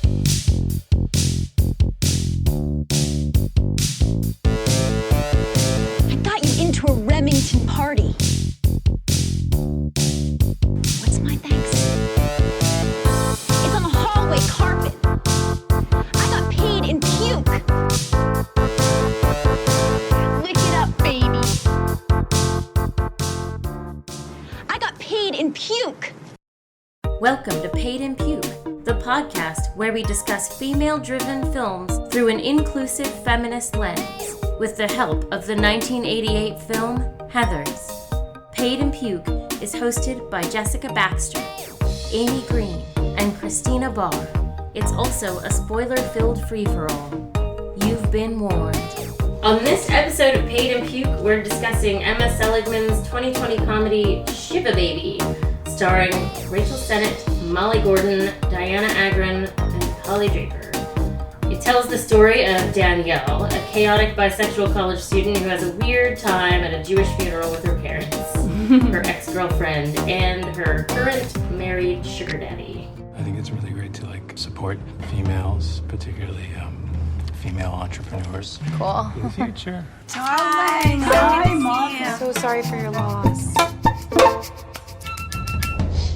I got you into a Remington party. What's my thanks? It's on the hallway carpet. I got paid in puke. Lick it up, baby. I got paid in puke. Welcome to Paid in Puke, the podcast where we discuss female-driven films through an inclusive feminist lens, with the help of the 1988 film Heathers. Paid in Puke is hosted by Jessica Baxter, Amy Green, and Christina Barr. It's also a spoiler-filled free-for-all. You've been warned. On this episode of Paid in Puke, we're discussing Emma Seligman's 2020 comedy Shiva Baby, starring Rachel Sennott, Molly Gordon, Dianna Agron, and Polly Draper. It tells the story of Danielle, a chaotic bisexual college student who has a weird time at a Jewish funeral with her parents, her ex-girlfriend, and her current married sugar daddy. I think it's really great to support females, particularly female entrepreneurs. Cool. For the future. Hi, Mom. I'm so sorry for your loss.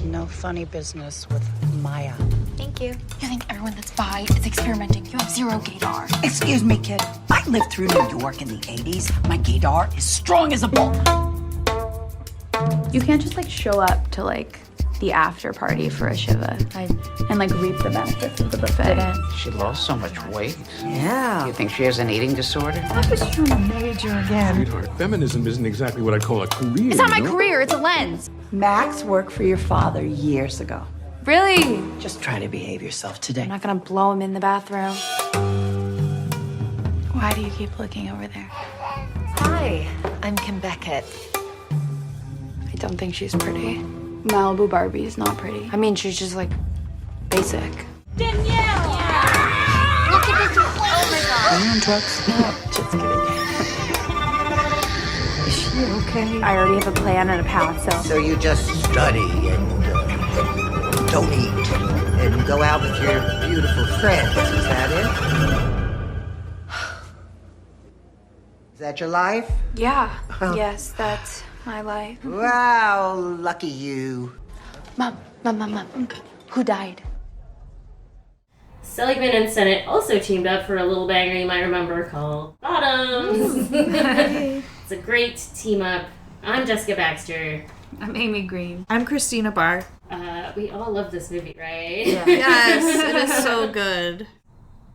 No funny business with Maya. Thank you. You think everyone that's bi is experimenting? You have zero gaydar. Excuse me, kid. I lived through New York in the 80s. My gaydar is strong as a bull. You can't just show up to the after party for a Shiva and reap the benefits of the buffet. She lost so much weight. Yeah. You think she has an eating disorder? I was trying to major again. Sweetheart, feminism isn't exactly what I'd call a career. It's not my career, it's a lens. Max worked for your father years ago. Really? Just try to behave yourself today. I'm not gonna blow him in the bathroom. Why do you keep looking over there? Hi, I'm Kim Beckett. I don't think she's pretty. Malibu Barbie is not pretty. I mean, she's just basic. Danielle! Look at this. Oh my god. Are you on drugs? No, just kidding. Is she okay? I already have a plan and a path, So you just study and don't eat and go out with your beautiful friends. Is that it? Is that your life? Yeah. Yes, that's my life. Wow, lucky you. Mom. Who died? Seligman and Sennott also teamed up for a little banger you might remember called Bottoms. It's a great team up. I'm Jessica Baxter. I'm Amy Green. I'm Christina Barr. We all love this movie, right? Yeah. Yes, it is so good.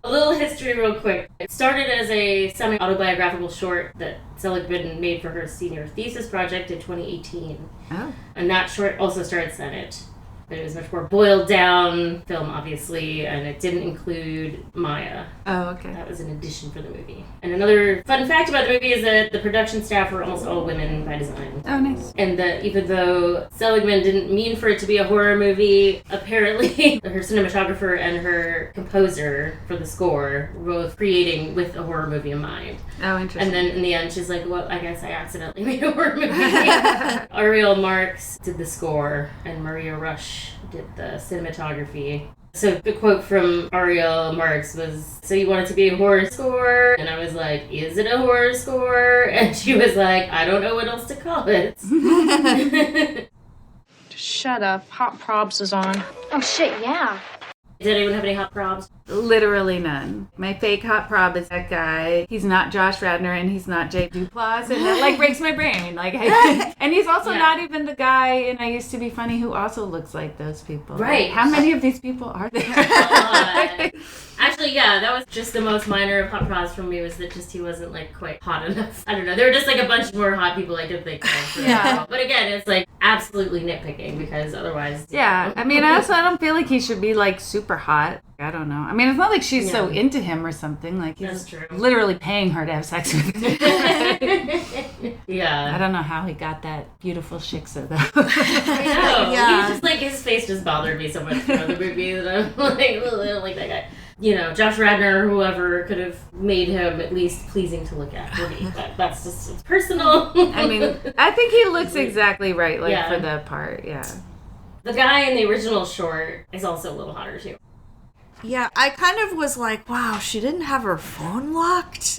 A little history real quick. It started as a semi-autobiographical short that Seligman made for her senior thesis project in 2018. Oh. And that short also starred Sennott. But it was much more boiled down film, obviously, and it didn't include Maya. Oh, okay. That was an addition for the movie. And another fun fact about the movie is that the production staff were almost all women by design. Oh, nice. And that even though Seligman didn't mean for it to be a horror movie, apparently her cinematographer and her composer for the score were both creating with a horror movie in mind. Oh, interesting. And then in the end, she's like, well, I guess I accidentally made a horror movie. Ariel Marks did the score, and Maria Rush did the cinematography. So the quote from Ariel Marks was, so you want it to be a horror score? And I was like, is it a horror score? And she was like, I don't know what else to call it. Shut up. Hot Probs is on. Oh shit, yeah. Did anyone have any hot probs? Literally none. My fake hot prob is that guy. He's not Josh Radnor and he's not Jay Duplass, and that breaks my brain. And he's also not even the guy in I Used to Be Funny who also looks like those people. Right. How many of these people are there? Actually, yeah, that was just the most minor of hot probs for me, was that just he wasn't quite hot enough. I don't know. There were just a bunch more hot people I could think of. Yeah. But again, it's absolutely nitpicking, because otherwise. Yeah. I mean, I don't feel like he should be super hot. I don't know. I mean, it's not like she's so into him or something. He's literally paying her to have sex with him. Yeah. I don't know how he got that beautiful shiksa, though. I know. Yeah. He just, his face just bothered me so much throughout the movie that I'm I don't like that guy. Josh Radnor or whoever could have made him at least pleasing to look at for me. That's just it's personal. I mean, I think he looks exactly right, for the part, yeah. The guy in the original short is also a little hotter, too. Yeah, I kind of was like, wow, she didn't have her phone locked.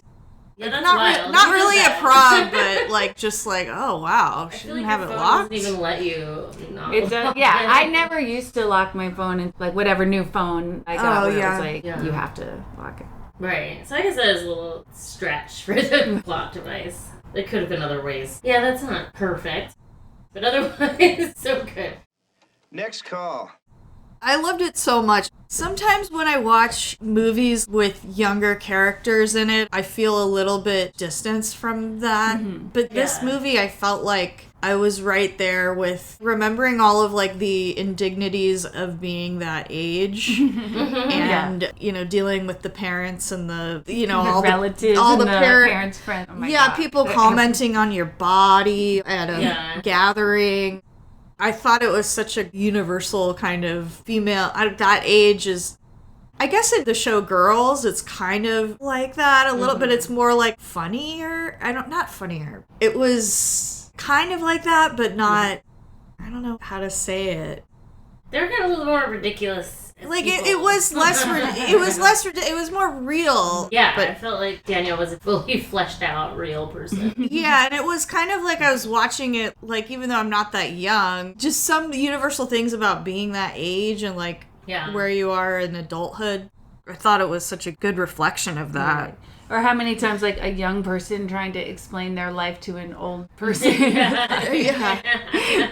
Yeah, that's not wild. not really a prod, but like just like, oh wow, she didn't have it locked. Doesn't even let you. Yeah, I never used to lock my phone in like whatever new phone I got. It was like you have to lock it. Right. So I guess that is a little stretch for the plot device. There could have been other ways. Yeah, that's not perfect, but otherwise so good. Next call. I loved it so much. Sometimes when I watch movies with younger characters in it, I feel a little bit distanced from that. Mm-hmm. But this movie, I felt like I was right there with remembering all of like the indignities of being that age and, you know, dealing with the parents and the, you know, all relatives, all the parents' friends. Oh my God. People commenting on your body at a gathering. I thought it was such a universal kind of female at that age is, I guess in the show Girls, it's kind of like that a little, but it's more like funnier. Not funnier. It was kind of like that, but not, I don't know how to say it. They're kind of a little more ridiculous. Like it was less, it was more real. Yeah, but I felt like Danielle was a fully fleshed out real person. Yeah, and it was kind of like I was watching it, like even though I'm not that young, just some universal things about being that age and like where you are in adulthood. I thought it was such a good reflection of that. Right. Or how many times, like, a young person trying to explain their life to an old person.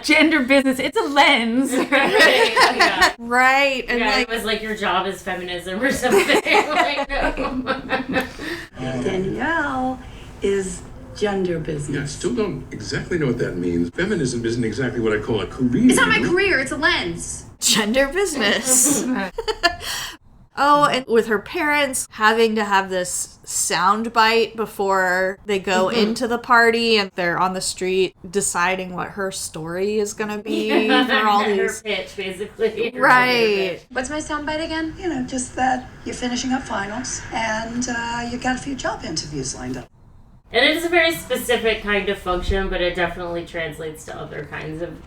Gender business, it's a lens. Right. Right. And like, it was like your job is feminism or something. Like, no. Danielle is gender business. Yeah, I still don't exactly know what that means. Feminism isn't exactly what I call a career. It's not my career, it's a lens. Gender business. Oh, and with her parents having to have this sound bite before they go into the party and they're on the street deciding what her story is going to be for all these... Her pitch, basically. Right. What's my sound bite again? You know, just that you're finishing up finals and you got a few job interviews lined up. And it is a very specific kind of function, but it definitely translates to other kinds of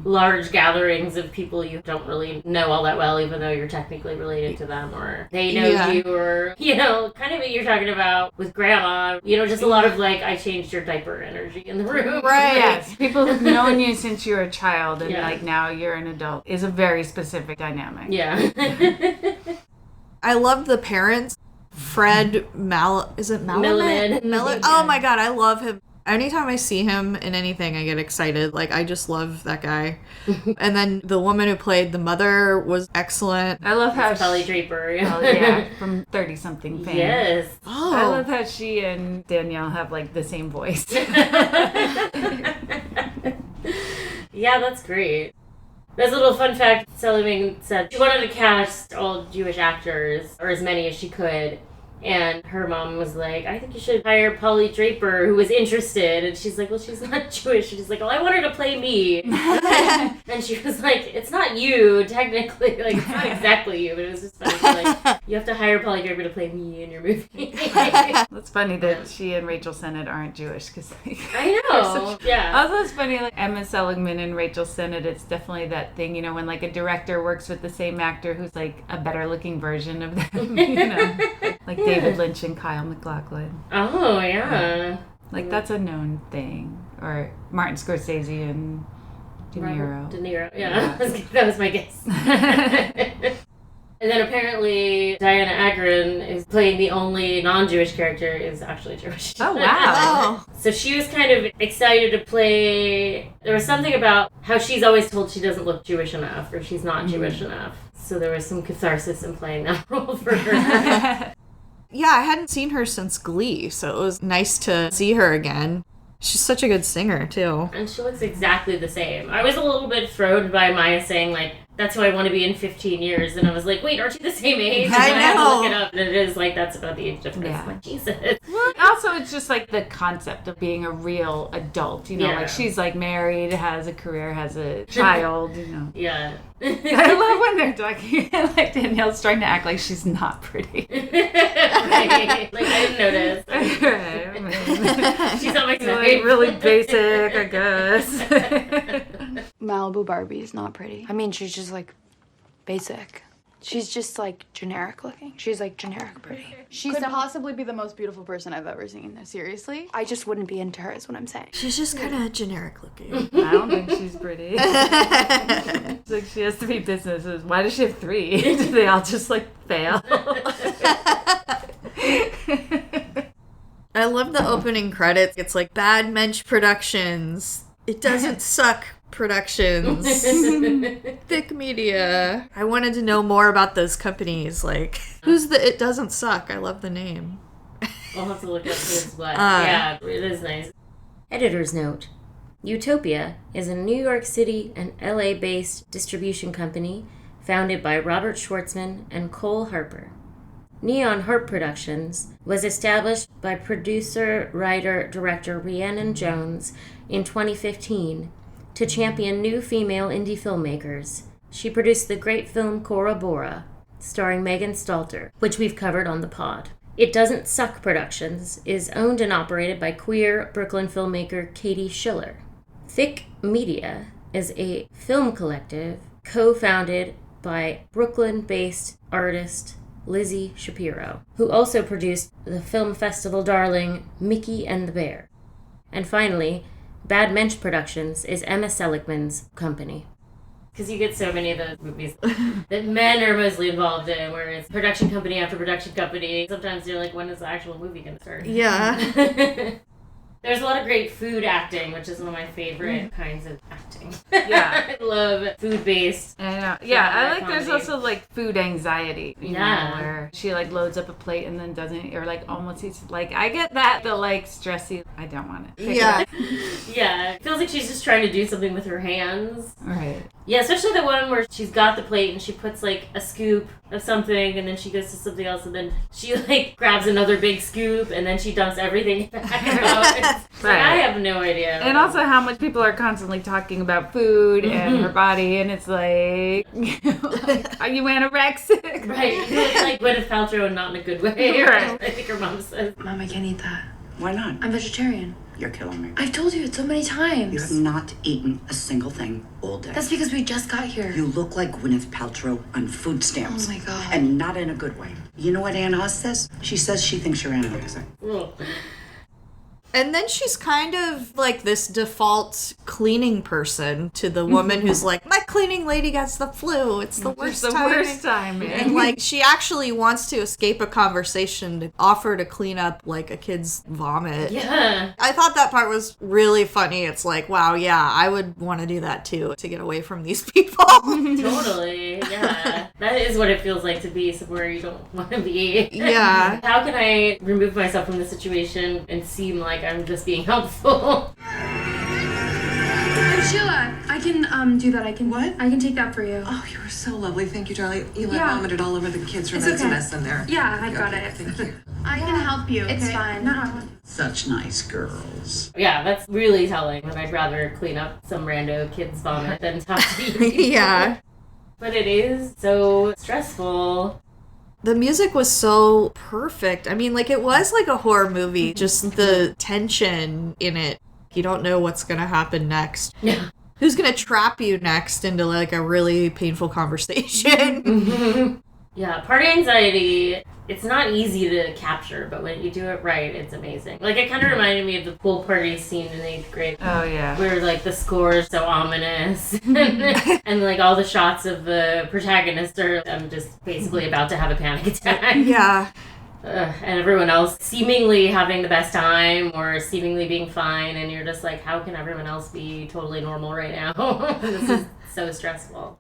large gatherings of people you don't really know all that well, even though you're technically related to them, or they know you, or, you know, kind of what you're talking about with grandma, you know, just a lot of, like, I changed your diaper energy in the room. Right. Yes, people who've known you since you were a child and, like, now you're an adult is a very specific dynamic. Yeah. I loved the parents. Fred is it Milliman? Oh my God, I love him. Anytime I see him in anything, I get excited. Like, I just love that guy. And then the woman who played the mother was excellent. I love how Polly Draper. From 30-something fame. Yes. Oh. I love how she and Danielle have, like, the same voice. Yeah, that's great. There's a little fun fact. Seligman said she wanted to cast all Jewish actors, or as many as she could, and her mom was like, I think you should hire Polly Draper, who was interested, and she's like, well, she's not Jewish. She's like, well, I want her to play me. And she was like, it's not you, technically. Like, it's not exactly you, but it was just funny. She's like, you have to hire Polly Draper to play me in your movie. It's funny that she and Rachel Sennott aren't Jewish, because like, I know. Yeah. Also, it's funny, like Emma Seligman and Rachel Sennott, it's definitely that thing, you know, when like a director works with the same actor who's like a better looking version of them, you know, like David Lynch and Kyle MacLachlan. Oh, yeah. Like, that's a known thing. Or Martin Scorsese and De Niro. Yeah. That was my guess. And then apparently Dianna Agron is playing the only non-Jewish character is actually Jewish. Oh, wow. So she was kind of excited to play. There was something about how she's always told she doesn't look Jewish enough, or she's not Jewish enough. So there was some catharsis in playing that role for her. Yeah, I hadn't seen her since Glee, so it was nice to see her again. She's such a good singer, too. And she looks exactly the same. I was a little bit thrown by Maya saying, like, that's who I want to be in 15 years. And I was like, wait, aren't you the same age? And I then I had to know. look it up, and it is like, that's about the age difference. Yeah. I'm like, Jesus. Well, also, it's just like the concept of being a real adult, you know, like she's like married, has a career, has a child, you know. Yeah. I love when they're talking, like Danielle's trying to act like she's not pretty. Right. Like, I didn't notice. Right. I mean, she's on my like side. really basic, I guess. Malibu Barbie is not pretty. I mean, she's just like basic. She's just like generic looking. She's like generic pretty. She could possibly be the most beautiful person I've ever seen. Seriously? I just wouldn't be into her is what I'm saying. She's just kind of generic looking. I don't think she's pretty. It's like she has to be businesses. Why does she have 3? Do they all just like fail? I love the opening credits. It's like Bad Mensch Productions. It Doesn't Suck Productions. Thick Media. I wanted to know more about those companies. Like, who's the It Doesn't Suck? I love the name. I'll have to look up his what. Yeah, it is nice. Editor's note. Utopia is a New York City and LA-based distribution company founded by Robert Schwartzman and Cole Harper. Neon Harp Productions was established by producer, writer, director Rhiannon Jones in 2015 to champion new female indie filmmakers. She produced the great film Cora Bora, starring Megan Stalter, which we've covered on the pod. It Doesn't Suck Productions is owned and operated by queer Brooklyn filmmaker Katie Schiller. Thick Media is a film collective co-founded by Brooklyn-based artist Lizzie Shapiro, who also produced the film festival darling Mickey and the Bear. And finally, Bad Mensch Productions is Emma Seligman's company. Because you get so many of those movies that men are mostly involved in, where it's production company after production company. Sometimes you're like, when is the actual movie going to start? Yeah. There's a lot of great food acting, which is one of my favorite kinds of acting. Yeah. I love food-based. I know. Yeah, I like there's also like food anxiety. You know, where she like loads up a plate and then doesn't, or like almost eats, like I get that, the like stressy, I don't want it. Yeah. Yeah. It feels like she's just trying to do something with her hands. Right. Yeah, especially the one where she's got the plate and she puts like a scoop of something and then she goes to something else and then she like grabs another big scoop and then she dumps everything back out. It's like, I have no idea. And also how much people are constantly talking about food and her body, and it's like, are you anorexic? Right. It's like Gwyneth Paltrow and not in a good way. Right. I think her mom says. Mom, I can't eat that. Why not? I'm vegetarian. You're killing me. I've told you it so many times. You have not eaten a single thing all day. That's because we just got here. You look like Gwyneth Paltrow on food stamps. Oh my God. And not in a good way. You know what Ann Oz says? She says she thinks you're anorexic. And then she's kind of like this default cleaning person to the woman who's like, my cleaning lady gets the flu. It's the worst time. Man. And like, she actually wants to escape a conversation to offer to clean up like a kid's vomit. Yeah. I thought that part was really funny. It's like, wow, yeah, I would want to do that too, to get away from these people. Totally. Yeah. That is what it feels like to be somewhere you don't want to be. Yeah. How can I remove myself from the situation and seem like I'm just being helpful? Sheila, I can do that. I can take that for you. Oh, you were so lovely. Thank you, Charlie. Eli Yeah. vomited all over the kids' room. It's It's okay. a mess in there. Yeah, I've got it. Thank you. I can help you. It's okay? fine. No problem. Such nice girls. Yeah, that's really telling. And I'd rather clean up some rando kid's vomit than talk to you. Yeah. But it is so stressful. The music was so perfect. I mean, like, it was like a horror movie. Just the tension in it. You don't know what's going to happen next. Yeah. Who's going to trap you next into, like, a really painful conversation? Yeah, party anxiety, it's not easy to capture, but when you do it right, it's amazing. Like, it kind of reminded me of the pool party scene in 8th grade. Oh, yeah. Where, like, the score is so ominous. And, like, all the shots of the protagonist are, I'm just basically about to have a panic attack. Yeah. And everyone else seemingly having the best time or seemingly being fine, and you're just like, how can everyone else be totally normal right now? This is so stressful.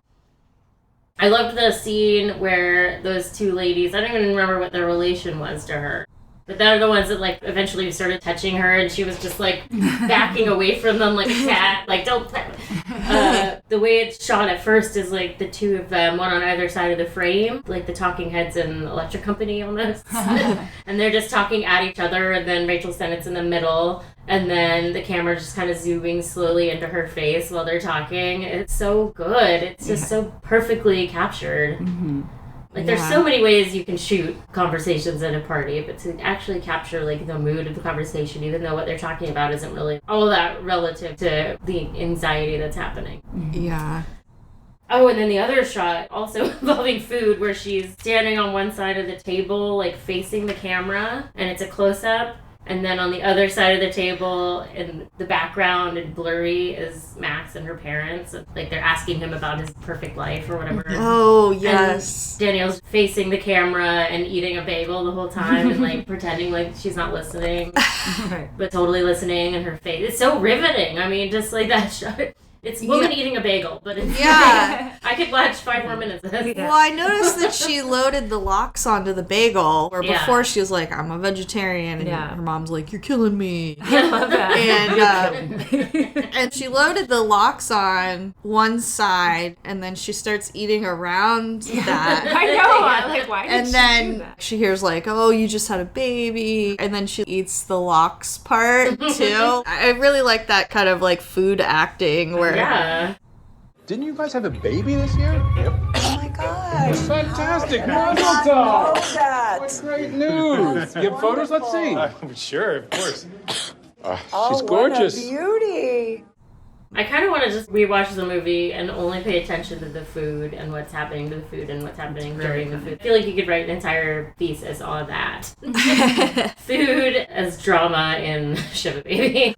I loved the scene where those two ladies, I don't even remember what their relation was to her, but they're the ones that, like, eventually started touching her, and she was just, like, backing away from them like a cat. Like, don't play. The way it's shot at first is, like, the two of them, one on either side of the frame, like the Talking Heads and Electric Company almost. And they're just talking at each other, and then Rachel Sennott's in the middle, and then the camera just kind of zooming slowly into her face while they're talking. It's so good. It's just so perfectly captured. Mm-hmm. Like, there's so many ways you can shoot conversations at a party, but to actually capture, like, the mood of the conversation, even though what they're talking about isn't really all that relative to the anxiety that's happening. Yeah. Oh, and then the other shot, also involving food, where she's standing on one side of the table, like facing the camera, and it's a close-up. And then on the other side of the table, in the background and blurry, is Max and her parents. Like, they're asking him about his perfect life or whatever. Oh, yes. And Danielle's facing the camera and eating a bagel the whole time and, like, pretending like she's not listening. But totally listening, and her face. It's so riveting. I mean, just, like, that shot. It's woman eating a bagel, but it's I could watch 5 more minutes of this. Well, I noticed that she loaded the lox onto the bagel, where before she was like, I'm a vegetarian, and her mom's like, you're killing me. I love that. And she loaded the lox on one side, and then she starts eating around that. I know. I'm like, why did and she then do that? she hears like, oh, you just had a baby, and then she eats the lox part too. I really like that kind of like food acting where Didn't you guys have a baby this year? Yep. Oh my God. Fantastic. Mazel tov. What great news. You have photos? Let's see. Sure, of course. She's gorgeous. What a beauty. I kind of want to just rewatch the movie and only pay attention to the food and what's happening to the food and what's happening during the food. I feel like you could write an entire thesis on that. Food as drama in Shiva Baby.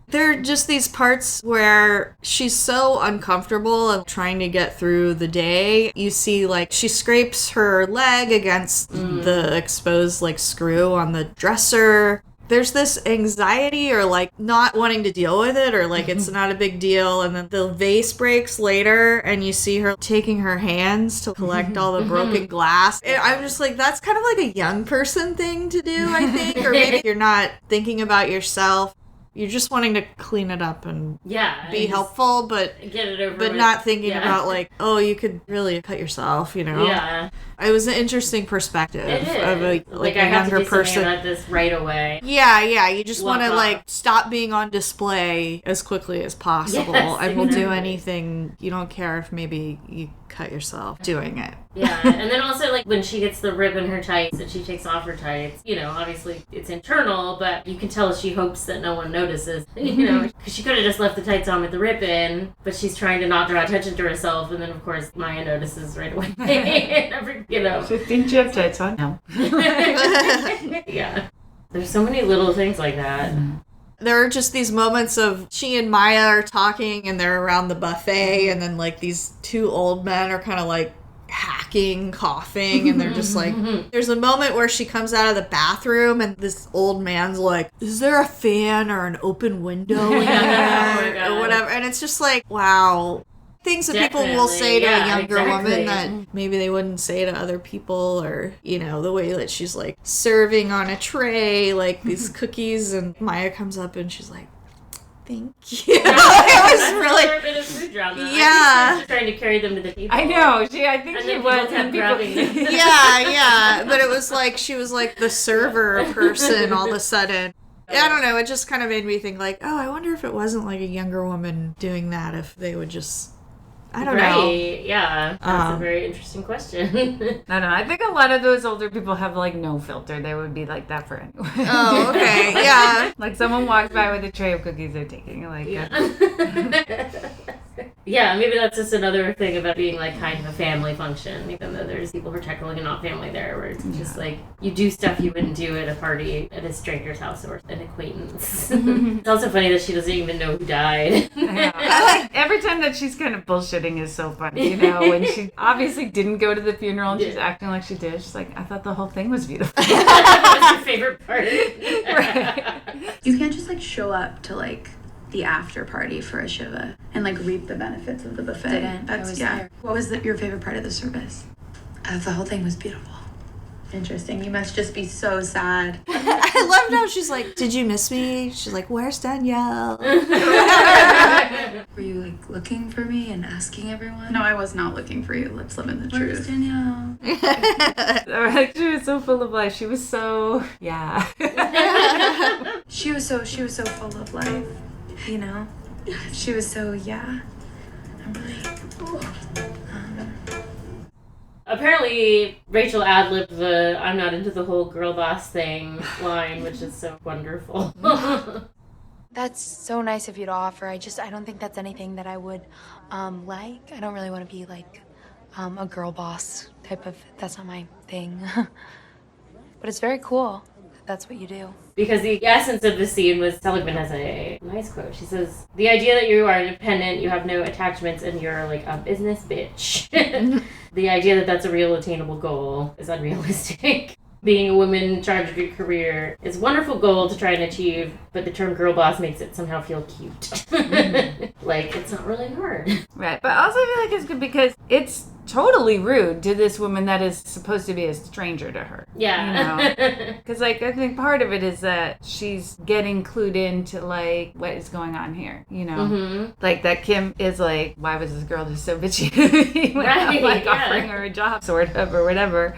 There are just these parts where she's so uncomfortable and trying to get through the day. You see, like, she scrapes her leg against the exposed, like, screw on the dresser. There's this anxiety or, like, not wanting to deal with it or, like, it's not a big deal. And then the vase breaks later and you see her taking her hands to collect all the broken glass. And I'm just like, that's kind of like a young person thing to do, I think. Or maybe you're not thinking about yourself. You're just wanting to clean it up and be helpful, but get it over but with. not thinking about like, oh, you could really cut yourself, you know? Yeah. It was an interesting perspective of a like a I have younger to do person. something about this right away. Yeah, you just want to Walk like off. stop being on display as quickly as possible, Yes, and will do exactly. anything. You don't care if maybe you cut yourself doing it. Yeah, and then also like when she gets the rip in her tights and she takes off her tights, you know, obviously it's internal, but you can tell she hopes that no one notices, you know, because she could have just left the tights on with the rip in, but she's trying to not draw attention to herself, and then of course Maya notices right away. You know. 15 chip tights on now. Yeah. There's so many little things like that. There are just these moments of she and Maya are talking and they're around the buffet, and then like these two old men are kind of like hacking, coughing, and they're just like, there's a moment where she comes out of the bathroom and this old man's like, is there a fan or an open window in there or whatever, and it's just like, wow. Things that people will say to a younger woman that maybe they wouldn't say to other people, or, you know, the way that she's like serving on a tray, like these cookies, and Maya comes up and she's like, thank you. It was really a bit of food drama. Yeah. I think she was trying to carry them to the table. I know. I think and she then was. people kept grabbing them. yeah, but it was like she was like the server person all of a sudden. I don't know, it just kind of made me think like, oh, I wonder if it wasn't like a younger woman doing that, if they would just, I don't know. Yeah, that's a very interesting question. I don't know. I think a lot of those older people have like no filter. They would be like that for anyone. Oh, okay. Yeah. Like someone walks by with a tray of cookies they're taking. Like, yeah, maybe that's just another thing about being like kind of a family function, even though there's people who are technically not family there, where it's just like you do stuff you wouldn't do at a party at a stranger's house or an acquaintance. It's also funny that she doesn't even know who died. Every time that she's kind of bullshitting is so funny, you know, when she obviously didn't go to the funeral and she's acting like she did. She's like, I thought the whole thing was beautiful. That was your favorite part. Right. You can't just like show up to like the after party for a Shiva and like reap the benefits of the buffet. That's there. What was your favorite part of the service? The whole thing was beautiful. Interesting. You must just be so sad. I loved how she's like, did you miss me? She's like, where's Danielle? Were you like looking for me and asking everyone? No, I was not looking for you. Let's live in the truth. Danielle? She was so full of life. She was so, She was so full of life, you know? She was so, I'm really... Apparently, Rachel ad-libbed the "I'm not into the whole girl boss thing" line, which is so wonderful. That's so nice of you to offer. I don't think that's anything that I would like. I don't really want to be like a girl boss type of, that's not my thing. But it's very cool that that's what you do. Because the essence of the scene was Seligman has a nice quote. She says, "The idea that you are independent, you have no attachments, and you're like a business bitch." The idea that that's a real attainable goal is unrealistic. Being a woman in charge of your career is a wonderful goal to try and achieve, but the term girl boss makes it somehow feel cute. Like, it's not really hard. Right, but also I feel like it's good because it's totally rude to this woman that is supposed to be a stranger to her. Yeah. Because, like, I think part of it is that she's getting clued into, like, what is going on here, you know? Mm-hmm. Like, that Kim is like, why was this girl just so bitchy? When I'm, like, offering her a job, sort of, or whatever.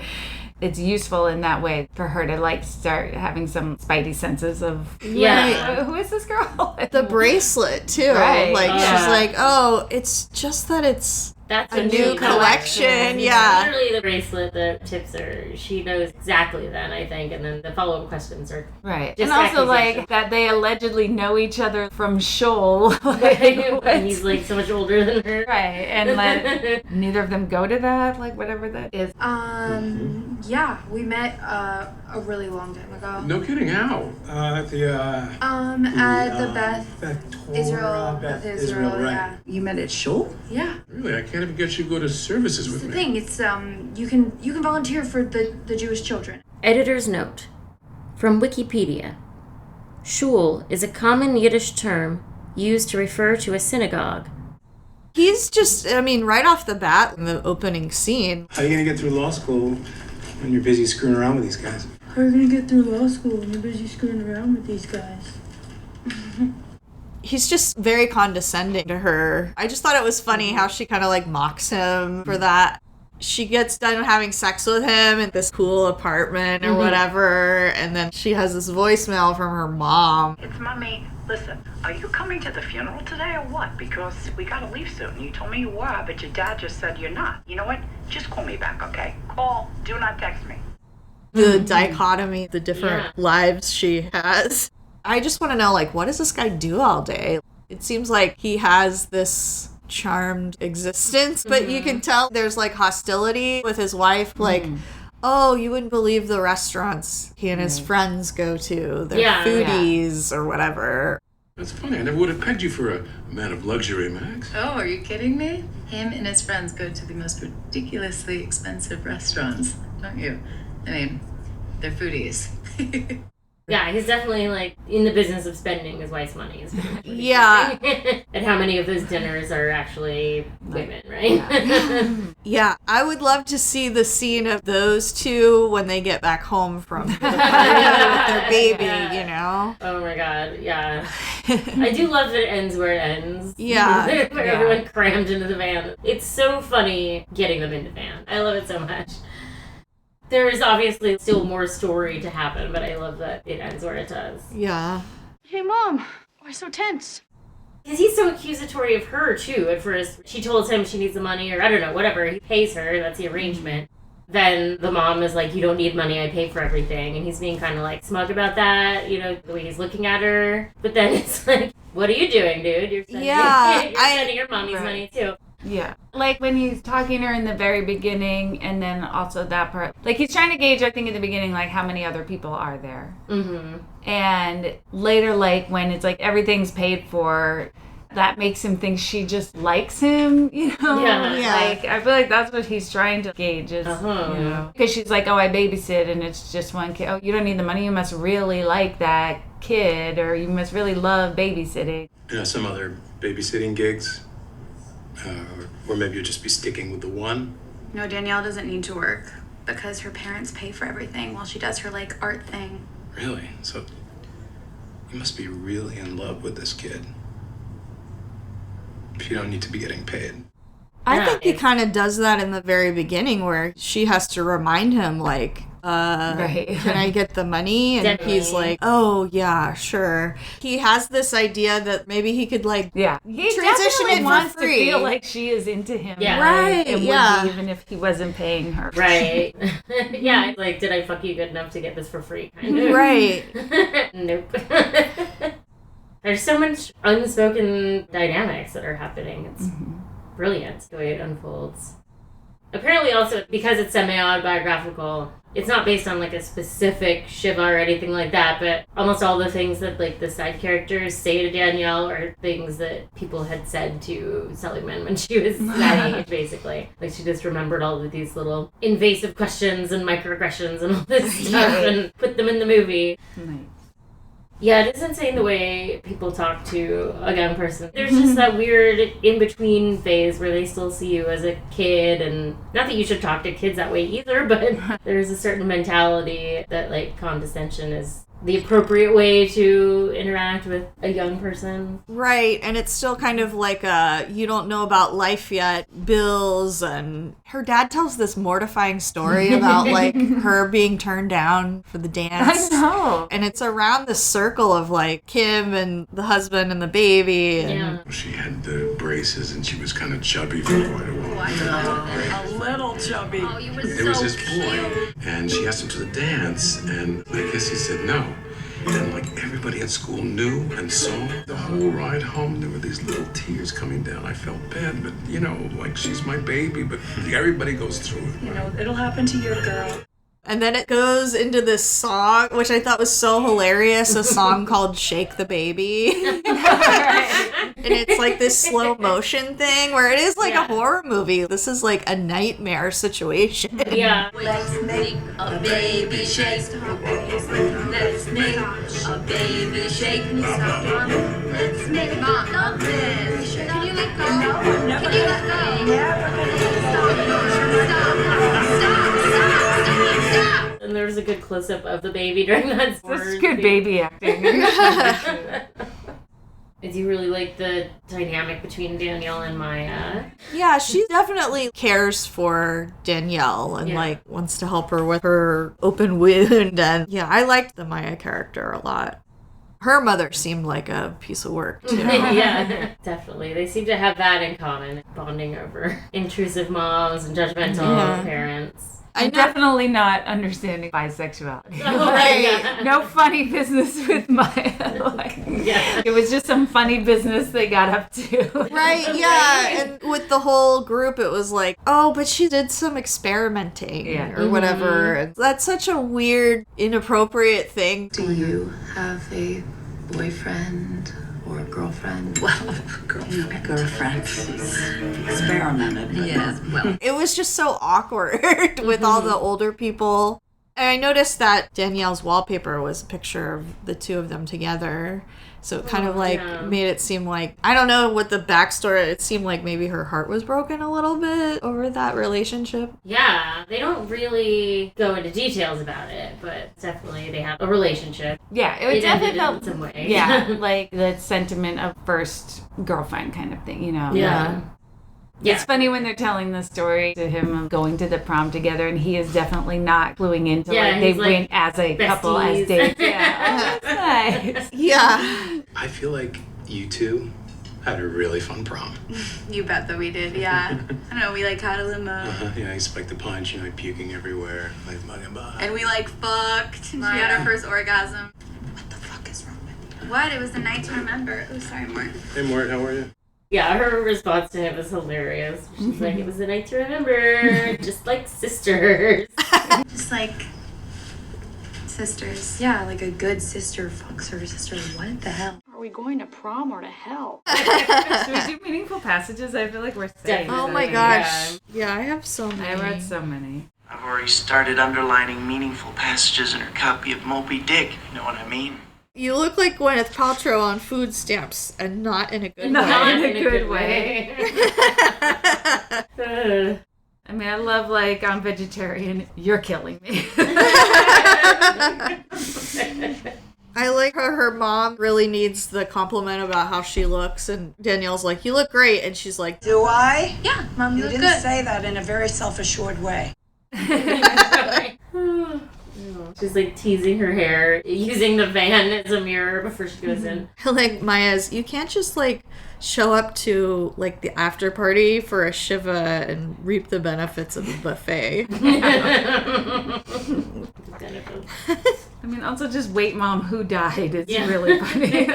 It's useful in that way for her to, like, start having some spidey senses of, who is this girl? The bracelet, too. Right. Like, she's like, oh, it's just that it's That's a new collection. Yeah. Literally the bracelet, the tips her. She knows exactly then, I think, and then the follow-up questions are right. Just and also, like, that they allegedly know each other from Shoal. And he's, like, so much older than her. Right. And, like, neither of them go to that, like, whatever that is. Yeah, we met a really long time ago. No kidding, how? At the Beth Israel, right. yeah. You met at Shoal? Yeah. Really, I can't even get you to go to services with The me. thing, it's you can volunteer for the Jewish children. Editor's note. From Wikipedia. Shul is a common Yiddish term used to refer to a synagogue. He's just, I mean, right off the bat in the opening scene. How are you going to get through law school when you're busy screwing around with these guys? How are you going to get through law school when you're busy screwing around with these guys? He's just very condescending to her. I just thought it was funny how she kind of like mocks him for that. She gets done having sex with him in this cool apartment or whatever, and then she has this voicemail from her mom. It's Mommy. Listen, are you coming to the funeral today or what? Because we gotta leave soon. You told me you were, but your dad just said you're not. You know what? Just call me back, okay? Call. Do not text me. The dichotomy, the different lives she has. I just want to know, like, what does this guy do all day? It seems like he has this charmed existence, but you can tell there's, like, hostility with his wife. Like, oh, you wouldn't believe the restaurants he and his friends go to. They're foodies or whatever. That's funny. I never would have pegged you for a man of luxury, Max. Oh, are you kidding me? Him and his friends go to the most ridiculously expensive restaurants, don't you? I mean, they're foodies. Yeah, he's definitely, like, in the business of spending his wife's money. Is pretty much what he's doing. And how many of those dinners are actually women, right? Yeah, I would love to see the scene of those two when they get back home from the party with their baby, you know? Oh my god, yeah. I do love that it ends where it ends. Yeah. Where everyone crammed into the van. It's so funny getting them into the van. I love it so much. There is obviously still more story to happen, but I love that it ends where it does. Yeah. Hey, Mom, why so tense? Because he's so accusatory of her, too, at first. She told him she needs the money, or I don't know, whatever. He pays her, that's the arrangement. Then the mom is like, you don't need money, I pay for everything. And he's being kind of, like, smug about that, you know, the way he's looking at her. But then it's like, what are you doing, dude? You're spending, you're spending your mommy's money, too. Yeah. Like when he's talking to her in the very beginning and then also that part. Like he's trying to gauge, I think, at the beginning, like how many other people are there. And later, like when it's like everything's paid for, that makes him think she just likes him, you know? Yeah. Like I feel like that's what he's trying to gauge is, you know. Because she's like, oh, I babysit and it's just one kid. Oh, you don't need the money. You must really like that kid or you must really love babysitting. You know, some other babysitting gigs? Or maybe you'll just be sticking with the one? No, Danielle doesn't need to work because her parents pay for everything while she does her, like, art thing. Really? So you must be really in love with this kid. If you don't need to be getting paid. I think he kind of does that in the very beginning where she has to remind him, like, can I get the money? And he's like, oh, yeah, sure. He has this idea that maybe he could, like, he transition it wants for free. to feel like she is into him. Yeah. Right, It would be even if he wasn't paying her. Right. Yeah, it's like, did I fuck you good enough to get this for free? Kind of. Right. Nope. There's so much unspoken dynamics that are happening. It's brilliant the way it unfolds. Apparently also, because it's semi-autobiographical, it's not based on like a specific Shiva or anything like that, but almost all the things that like the side characters say to Danielle are things that people had said to Seligman when she was that age, basically. Like she just remembered all of these little invasive questions and microaggressions and all this stuff and put them in the movie. Nice. Yeah, it is insane the way people talk to a young person. There's just that weird in-between phase where they still see you as a kid, and not that you should talk to kids that way either, but there's a certain mentality that, like, condescension is the appropriate way to interact with a young person. Right, and it's still kind of like you don't know about life yet, bills, and her dad tells this mortifying story about like her being turned down for the dance. I know. And it's around the circle of like Kim and the husband and the baby. And Yeah. She had the braces and she was kind of chubby for quite a while. A little chubby. Oh, you were There was this boy, and she asked him to the dance, and I guess he said no. And like everybody at school knew and saw the whole ride home, there were these little tears coming down. I felt bad, but you know, like she's my baby, but everybody goes through it. You know, it'll happen to your girl. And then it goes into this song, which I thought was so hilarious, a song called Shake the Baby. And it's like this slow motion thing where it is like a horror movie. This is like a nightmare situation. Yeah. Let's make a baby shake. Let's make a baby shake. Can you stop, Mom? Let's make Mom, stop this. Can you let go? Can you let go? Stop. And there was a good close-up of the baby during that scene. That's good baby acting. I do really like the dynamic between Danielle and Maya. Yeah, she definitely cares for Danielle and like wants to help her with her open wound. And yeah, I liked the Maya character a lot. Her mother seemed like a piece of work too. Yeah, definitely. They seem to have that in common, bonding over intrusive moms and judgmental parents. I'm definitely not understanding bisexuality. Right. No funny business with Maya. It was just some funny business they got up to. Right, yeah. And with the whole group, it was like, oh, but she did some experimenting or whatever. And that's such a weird, inappropriate thing. Do you have a boyfriend or a girlfriend? Well, Girlfriend. She's experimented. yes, well. It was just so awkward with all the older people. And I noticed that Danielle's wallpaper was a picture of the two of them together. So it kind of like made it seem like, I don't know what the backstory, it seemed like maybe her heart was broken a little bit over that relationship. Yeah, they don't really go into details about it, but definitely they have a relationship. Yeah, it definitely felt in some way. Yeah, like the sentiment of first girlfriend kind of thing, you know? Yeah. It's funny when they're telling the story to him of going to the prom together, and he is definitely not cluing into like they went as a couple as dates. Yeah, oh, that's nice. Yeah. I feel like you two had a really fun prom. You bet that we did, yeah. I know, we like had a limo. Yeah, I spiked the punch, like puking everywhere. And we like fucked. She had her first orgasm. What the fuck is wrong with you? What? It was the night to remember. Oh, sorry, Mort. Hey, Mort, how are you? Yeah, her response to him was hilarious. She's like, it was a night to remember, just like sisters. Just like sisters. Yeah, like a good sister fucks her sister. What the hell? Are we going to prom or to hell? Should we do meaningful passages? I feel like we're saying. Oh my gosh. Yeah, I have so many. I read so many. I've already started underlining meaningful passages in her copy of Moby Dick, if you know what I mean. You look like Gwyneth Paltrow on food stamps, and not in a good way. Not in a good way. I mean, I love, like, I'm vegetarian, you're killing me. I like how her mom really needs the compliment about how she looks, and Danielle's like, you look great, and she's like, Do I? Yeah, Mom, You look didn't good. say that in a very self-assured way. She's like teasing her hair, using the van as a mirror before she goes in. like, Maya's, you can't just, like, show up to, like, the after party for a Shiva and reap the benefits of a buffet. I mean, Also, just wait, Mom, who died? It's really funny.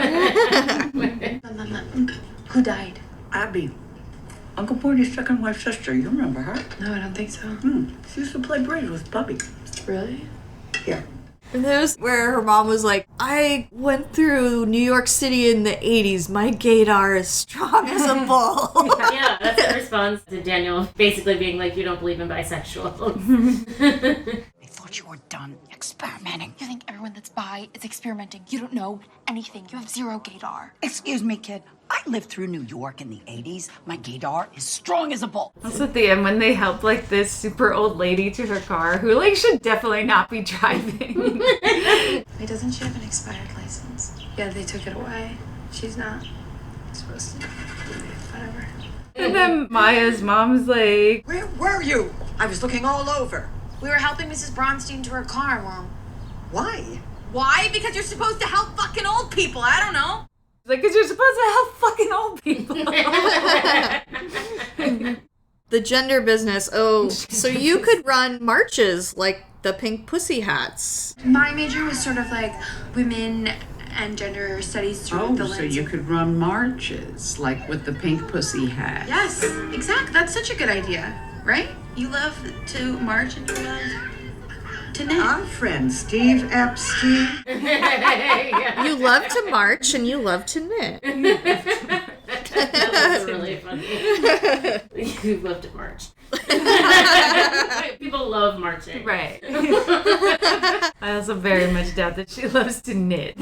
Who died? Abby. Uncle Porty's second wife's sister. You remember her? No, I don't think so. She used to play bridge with Bubby. Really? Yeah. And there's where her mom was like, I went through New York City in the 80s. My gaydar is strong as a bull. Yeah, that's the response to Danielle basically being like, you don't believe in bisexuals. I thought you were done experimenting. You think everyone that's bi is experimenting. You don't know anything. You have zero gaydar. Excuse me, kid. I lived through New York in the 80s. My gaydar is strong as a bull. Also at the end when they help like this super old lady to her car who like should definitely not be driving. Wait, doesn't she have an expired license? Yeah, they took it away. She's not supposed to. Whatever. And then Maya's mom's like, Where were you? I was looking all over. We were helping Mrs. Bronstein to her car, Mom. Why? Why? Because you're supposed to help fucking old people. I don't know. like, because you're supposed to help fucking old people. The gender business. Oh, so you could run marches like the Pink Pussy Hats. My major was sort of like women and gender studies through the lens. So you could run marches, like with the Pink Pussy hat. Yes, exactly. That's such a good idea, right? You love to march and you love to knit. Our friend Steve Epstein. You love to march and you love to knit. That was really funny. You love to march. People love marching. Right. I also very much doubt that she loves to knit.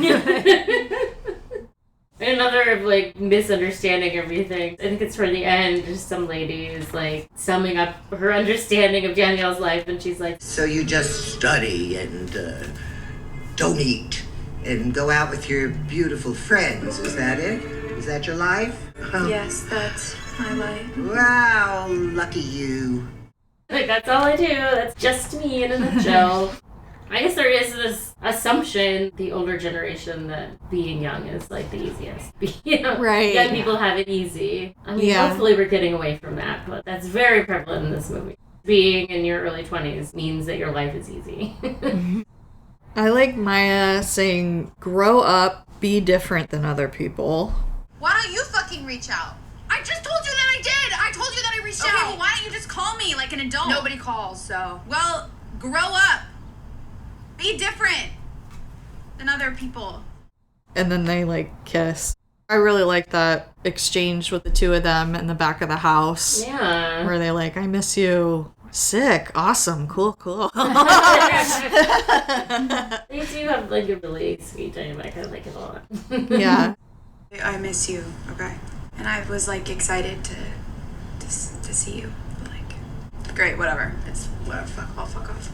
Another like misunderstanding everything. I think it's for the end. Just some lady is like summing up her understanding of Danielle's life, and she's like, So you just study and don't eat and go out with your beautiful friends. Is that it? Is that your life? Yes, that's my life. Wow, lucky you. like, that's all I do. That's just me in a nutshell. I guess there is this assumption, the older generation, that being young is like the easiest. You know, right. Young people have it easy. I mean, hopefully we're getting away from that, but that's very prevalent in this movie. Being in your early 20s means that your life is easy. I like Maya saying, grow up, be different than other people. Why don't you fucking reach out? I just told you that I did. I told you that I reached out. Okay, well, why don't you just call me like an adult? Nobody calls, so. Well, grow up. Be different than other people. And then they like kiss. I really like that exchange with the two of them in the back of the house. Yeah. Where they like, I miss you. Sick. Awesome. Cool. They do have like a really sweet dynamic. I like it a lot. Yeah. I miss you. Okay. And I was like excited to see you. But, like, great, whatever. It's whatever. Fuck off.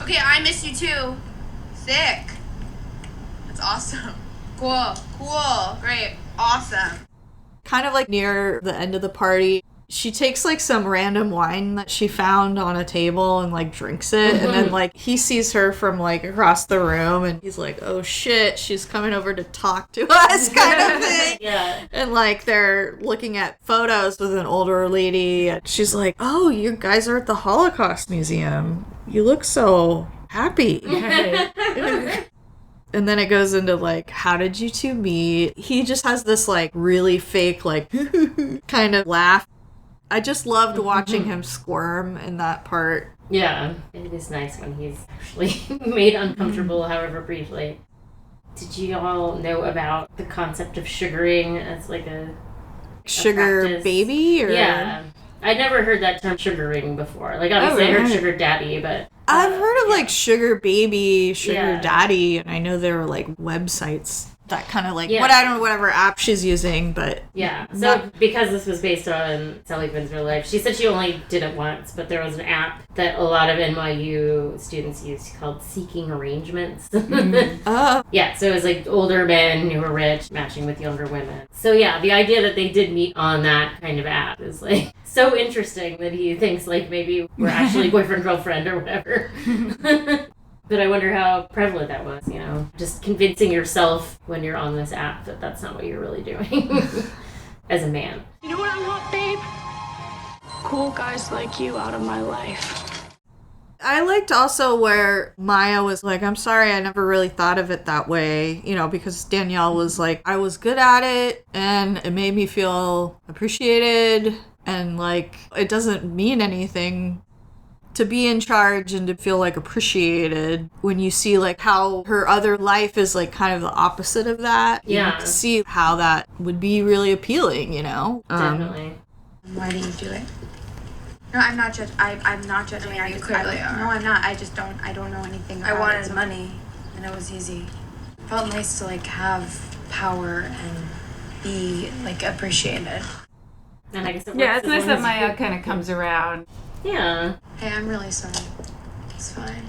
Okay, I miss you too. Sick. That's awesome. Cool. Great. Awesome. Kind of like near the end of the party, she takes like some random wine that she found on a table and like drinks it. And then like he sees her from like across the room and he's like, oh shit, she's coming over to talk to us kind of thing. Yeah. And like they're looking at photos with an older lady. And she's like, oh, you guys are at the Holocaust Museum. You look so happy. And then it goes into like, how did you two meet? He just has this like really fake like kind of laugh. I just loved watching him squirm in that part. Yeah, it is nice when he's actually made uncomfortable, however briefly. Did you all know about the concept of sugaring as like a sugar practice? Baby? Or? Yeah. I'd never heard that term sugaring before. Like, obviously I heard sugar daddy, but... I've heard of like sugar baby, sugar daddy, and I know there were like websites that kind of like, I don't know, whatever app she's using, but... Yeah, so because this was based on Seligman's real life, she said she only did it once, but there was an app that a lot of NYU students used called Seeking Arrangements. Yeah, so it was like older men who were rich matching with younger women. So yeah, the idea that they did meet on that kind of app is like so interesting that he thinks like maybe we're actually boyfriend-girlfriend or whatever. But I wonder how prevalent that was, you know, just convincing yourself when you're on this app that that's not what you're really doing as a man. You know what I want, babe? Cool guys like you out of my life. I liked also where Maya was like, I'm sorry, I never really thought of it that way, you know, because Danielle was like, I was good at it and it made me feel appreciated and like it doesn't mean anything to be in charge and to feel like appreciated when you see like how her other life is like kind of the opposite of that. Yeah. You see how that would be really appealing, you know? Definitely. Why do you do it? No, I'm not judging. I'm not judging. I mean, you clearly are. No, I'm not. I don't know anything about I wanted it. money, and it was easy. It felt nice to like have power and be like appreciated. And I guess it Yeah, works it's nice as that long as Maya kind of comes around. Yeah. Hey, I'm really sorry. It's fine.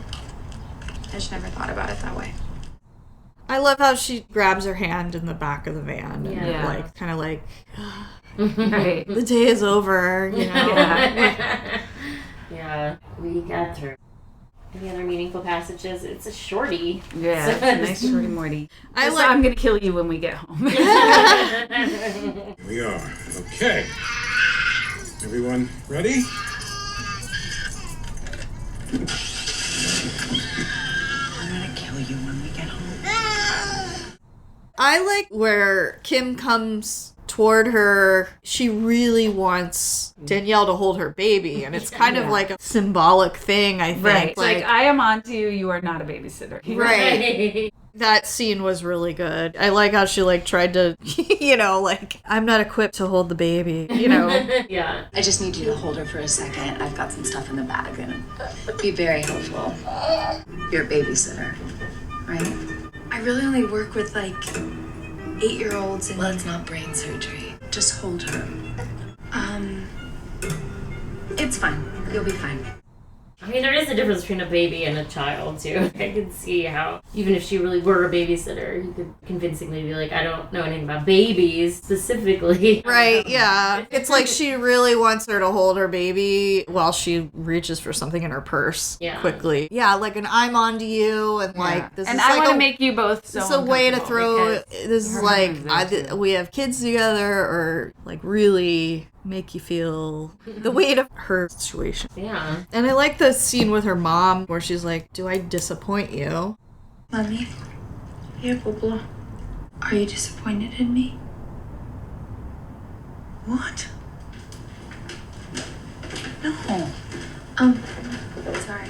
I just never thought about it that way. I love how she grabs her hand in the back of the van and Yeah. like kind of like Right. the day is over, you know. Yeah, we got through. Any other meaningful passages? It's a shorty. Yeah, So it's a nice shorty Morty. I'm gonna kill you when we get home. Here we are. Okay. Everyone ready? I'm gonna kill you when we get home. I like where Kim comes toward her. She really wants Danielle to hold her baby, and it's kind of like a symbolic thing, I think. Right. It's like, I am on to you, you are not a babysitter. Right. That scene was really good. I like how she like tried to, you know, like, I'm not equipped to hold the baby, you know. Yeah. I just need you to hold her for a second. I've got some stuff in the bag and be very helpful. You're a babysitter, right? I really only work with like 8-year-olds and. Well, it's not brain surgery. Just hold her. It's fine. You'll be fine. I mean, there is a difference between a baby and a child, too. I can see how, even if she really were a babysitter, you could convincingly be like, I don't know anything about babies specifically. Right, yeah. It's like she really wants her to hold her baby while she reaches for something in her purse quickly. Yeah, like an I'm on to you, and like, this and is I like want to make you both so This is a way to uncomfortable throw, this is like, we have kids together, or like really make you feel the weight of her situation. Yeah. And I like the scene with her mom where she's like, do I disappoint you? Mommy? Yeah, Bubba. Are you disappointed in me? What? No. Sorry.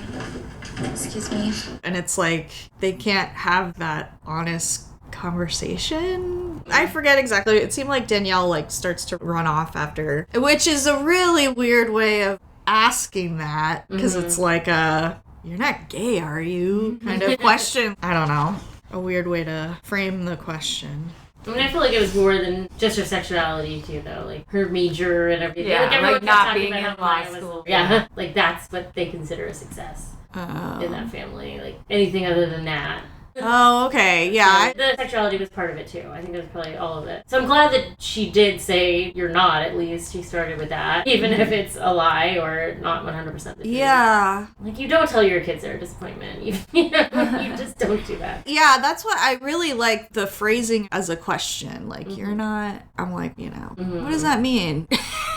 Excuse me. And it's like, they can't have that honest conversation. I forget exactly. It seemed like Danielle like starts to run off after, which is a really weird way of asking that, because it's like a, you're not gay, are you? Kind of question. I don't know. A weird way to frame the question. I mean, I feel like it was more than just her sexuality, too, though. Like, her major and everything. Yeah, everyone like kept not talking being about in how law Maya was- school. Yeah, like, that's what they consider a success in that family. Like, anything other than that. Oh, okay. Yeah. So the sexuality was part of it, too. I think it was probably all of it. So I'm glad that she did say you're not, at least. She started with that. Even if it's a lie or not 100% the truth. Yeah. Like, you don't tell your kids they're a disappointment. You just don't do that. Yeah, that's what I really like, the phrasing as a question. Like, you're not, I'm like, you know, what does that mean?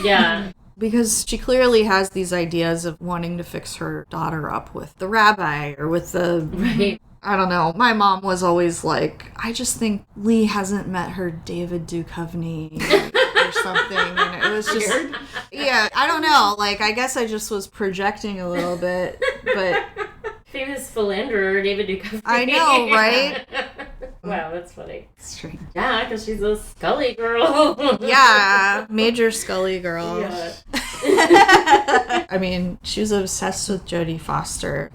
Yeah. Because she clearly has these ideas of wanting to fix her daughter up with the rabbi or with the... Right. I don't know. My mom was always like, I just think Lee hasn't met her David Duchovny or something. And it was just... Weird. Yeah, I don't know. Like, I guess I just was projecting a little bit, but... Famous philanderer, David Duchovny. I know, right? Wow, that's funny. Strange. Yeah, because she's a Scully girl. Yeah, major Scully girl. Yeah. I mean, she was obsessed with Jodie Foster.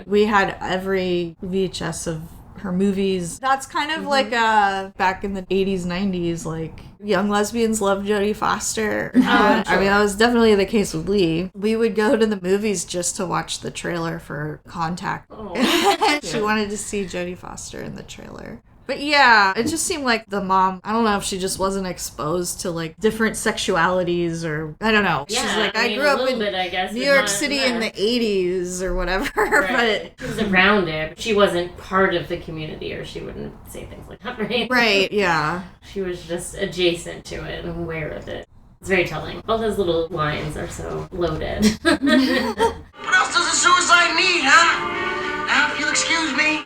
We had every VHS of her movies. That's kind of like back in the 80s, 90s, like young lesbians loved Jodie Foster. Sure. I mean, that was definitely the case with Lee. We would go to the movies just to watch the trailer for Contact. Oh. She wanted to see Jodie Foster in the trailer. But yeah, it just seemed like the mom, I don't know if she just wasn't exposed to like different sexualities or, I don't know. Yeah, She's like, I I mean, grew a up little in bit, I guess, New but York not City that. in the 80s or whatever. Right. She was around it, but she wasn't part of the community, or she wouldn't say things like that, right? Right, yeah. She was just adjacent to it and aware of it. It's very telling. All those little lines are so loaded. What else does it suicide need, huh? Now, if you'll excuse me.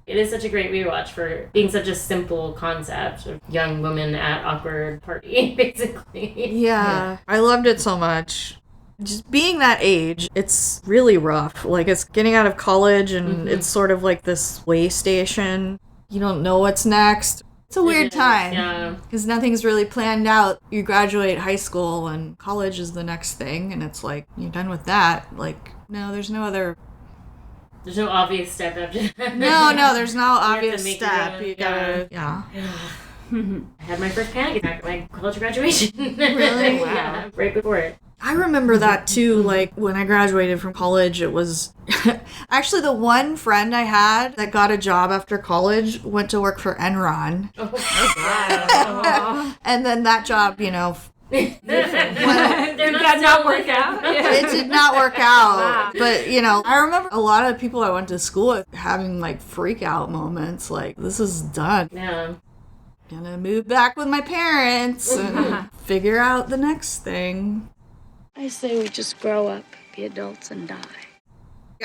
It is such a great rewatch for being such a simple concept of young women at awkward party, basically. Yeah, I loved it so much. Just being that age, it's really rough. Like, it's getting out of college, and it's sort of like this way station. You don't know what's next. It's a weird time. Because nothing's really planned out. You graduate high school, and college is the next thing, and it's like, you're done with that. Like, no, there's no other... There's no obvious step after that. No, there's no You have to obvious make step. your own- You gotta... Yeah. I had my first panic attack at my college graduation. Really? Wow. Yeah, right before it. I remember that too, like when I graduated from college, it was actually the one friend I had that got a job after college went to work for Enron. And then that job, you know, Did that not work out? it did not work out. But, you know, I remember a lot of people I went to school with having like freak out moments, like, this is done. Yeah. Gonna move back with my parents and figure out the next thing. I say we just grow up, be adults, and die.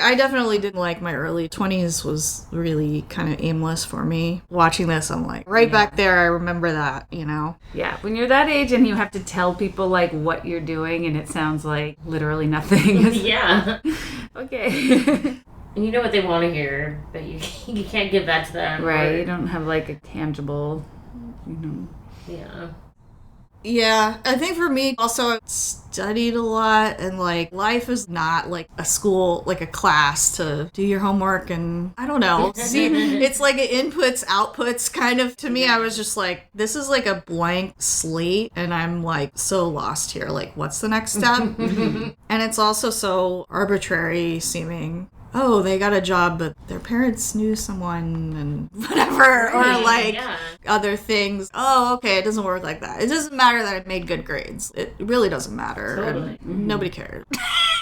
I definitely didn't like my early 20s was really kind of aimless for me. Watching this, I'm like, right back there, I remember that, you know? Yeah, when you're that age and you have to tell people, like, what you're doing and it sounds like literally nothing. Yeah. Okay. And you know what they want to hear, but you can't give that to them. Right, or- you don't have, like, a tangible, you know. Yeah. Yeah, I think for me, also, I studied a lot, and, like, life is not, like, a school, like, a class to do your homework, and, I don't know, see, it's like inputs, outputs, kind of, to me, I was just like, this is, like, a blank slate, and I'm, like, so lost here, like, what's the next step? And it's also so arbitrary seeming. Oh, they got a job, but their parents knew someone and whatever, or like other things. Oh, okay, it doesn't work like that. It doesn't matter that I made good grades. It really doesn't matter. Totally. And nobody cared.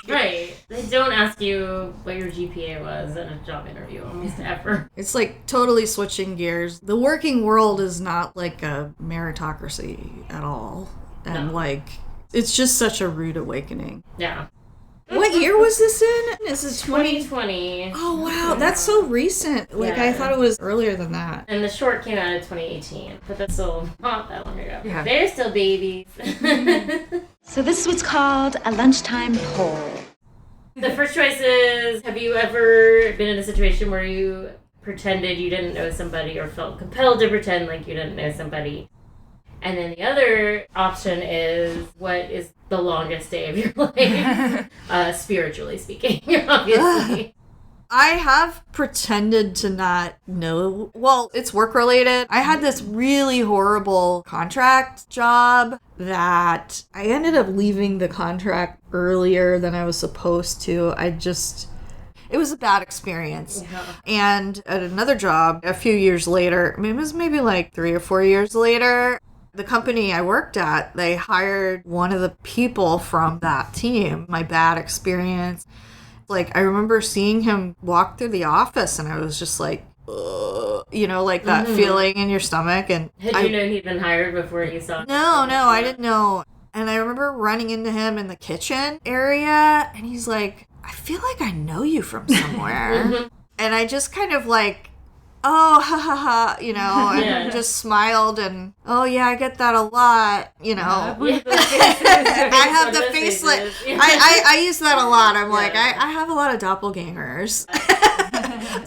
Right. They don't ask you what your GPA was in a job interview almost ever. It's like totally switching gears. The working world is not like a meritocracy at all. And like, it's just such a rude awakening. Yeah. What year was this in? Is it 2020? Oh, wow. That's so recent. Like, I thought it was earlier than that. And the short came out in 2018, but that's still not that long ago. Yeah. They're still babies. So this is what's called a lunchtime poll. The first choice is, have you ever been in a situation where you pretended you didn't know somebody or felt compelled to pretend like you didn't know somebody? And then the other option is, what is the longest day of your life? Spiritually speaking, obviously. I have pretended to not know. Well, it's work related. I had this really horrible contract job that I ended up leaving the contract earlier than I was supposed to. It was a bad experience. Yeah. And at another job, a few years later, I mean, it was maybe like 3 or 4 years later, the company I worked at, they hired one of the people from that team. My bad experience. Like, I remember seeing him walk through the office, and I was just like, ugh, you know, like that feeling in your stomach. And Had you known he'd been hired before you saw him? No, I didn't know. And I remember running into him in the kitchen area, and he's like, I feel like I know you from somewhere. And I just kind of like, oh, ha ha ha, you know, and just smiled and, oh yeah, I get that a lot, you know. I have the faceless. I use that a lot. I'm like, I have a lot of doppelgangers.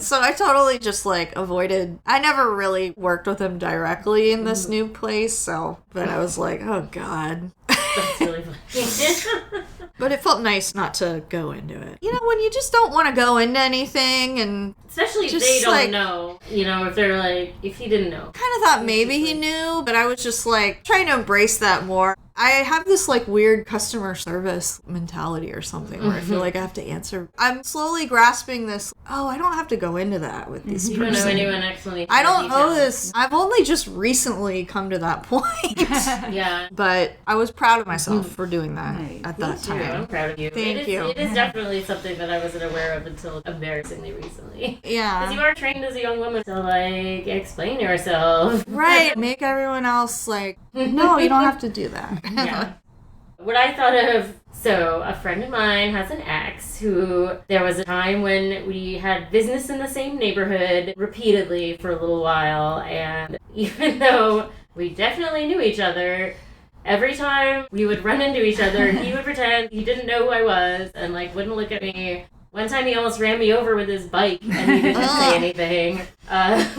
So I totally just like avoided. I never really worked with him directly in this new place, so, but I was like, oh God. That's really funny. But it felt nice not to go into it. You know, when you just don't want to go into anything and... Especially if they don't know. You know, if they're like, if he didn't know. Kind of thought maybe he knew, but I was just like trying to embrace that more. I have this like weird customer service mentality or something where I feel like I have to answer. I'm slowly grasping this, oh, I don't have to go into that with this person. You don't know anyone explanation. I don't know this. I've only just recently come to that point. Yeah. But I was proud of myself for doing that at that time. I'm proud of you. Thank you. It is definitely something that I wasn't aware of until embarrassingly recently. Yeah. Because you are trained as a young woman to, like, explain yourself. Right. Make everyone else, like, no, you don't have to do that. Yeah. What I thought of, so a friend of mine has an ex who, there was a time when we had business in the same neighborhood repeatedly for a little while, and even though we definitely knew each other, every time we would run into each other, he would pretend he didn't know who I was and like wouldn't look at me. One time he almost ran me over with his bike and he didn't say anything.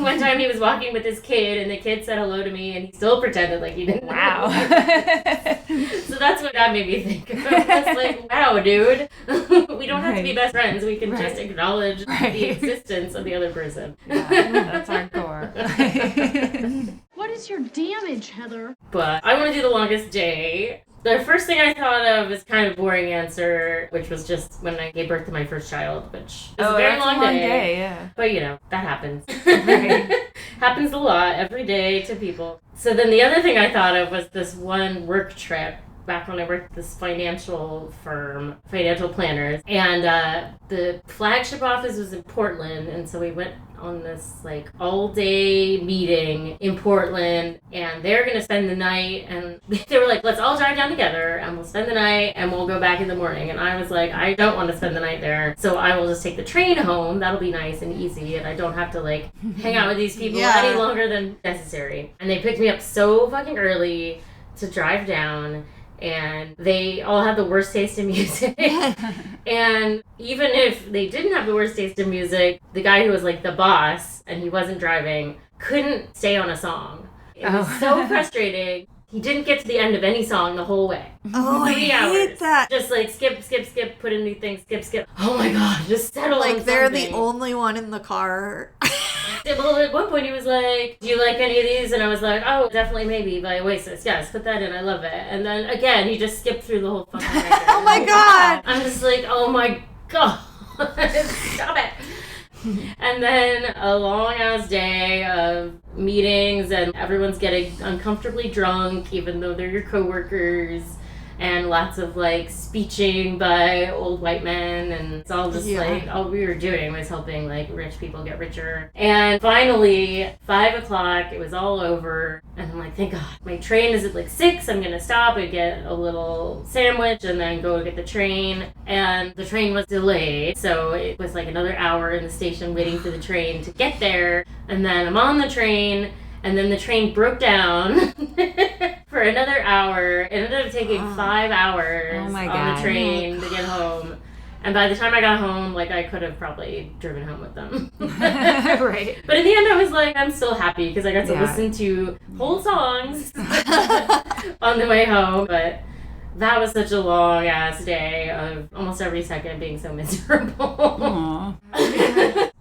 One time he was walking with his kid and the kid said hello to me and he still pretended like he didn't know. Wow. So that's what that made me think of. It's like, wow, dude. We don't have to be best friends. We can just acknowledge the existence of the other person. Yeah, that's hardcore. What is your damage, Heather? But I want to do the longest day. The first thing I thought of is kind of boring answer, which was just when I gave birth to my first child, which is a very long day. Yeah. But, that happens. Happens a lot every day to people. So then the other thing I thought of was this one work trip back when I worked at this financial firm, financial planners. And the flagship office was in Portland, and so we went on this all-day meeting in Portland, and they're gonna spend the night, and they were like, let's all drive down together and we'll spend the night and we'll go back in the morning. And I was like, I don't want to spend the night there, so I will just take the train home. That'll be nice and easy, and I don't have to hang out with these people any longer than necessary. And they picked me up so fucking early to drive down, and they all have the worst taste in music. And even if they didn't have the worst taste in music, the guy who was the boss and he wasn't driving couldn't stay on a song. It was so frustrating. He didn't get to the end of any song the whole way. Oh, 3 I hours. hate that. Just skip, put in new things, skip. Oh my god, just settle on they're something. the only one in the car. Well, at one point he was like, do you like any of these? And I was like, oh, definitely Maybe by Oasis. Yes, put that in. I love it. And then again, he just skipped through the whole fucking record. Oh my god. I'm just like, oh my god. Stop it. And then a long-ass day of meetings, and everyone's getting uncomfortably drunk, even though they're your coworkers, and lots of speeching by old white men, and it's all just all we were doing was helping rich people get richer. And finally, 5 o'clock, it was all over, and I'm like, thank God. My train is at 6, I'm gonna stop and get a little sandwich and then go get the train. And the train was delayed, so it was another hour in the station waiting for the train to get there. And then I'm on the train, and then the train broke down for another hour. It ended up taking 5 hours on the train to get home. And by the time I got home, I could have probably driven home with them. Right. But in the end, I was I'm still happy because I got to listen to whole songs on the way home. But that was such a long-ass day of almost every second being so miserable. Aww.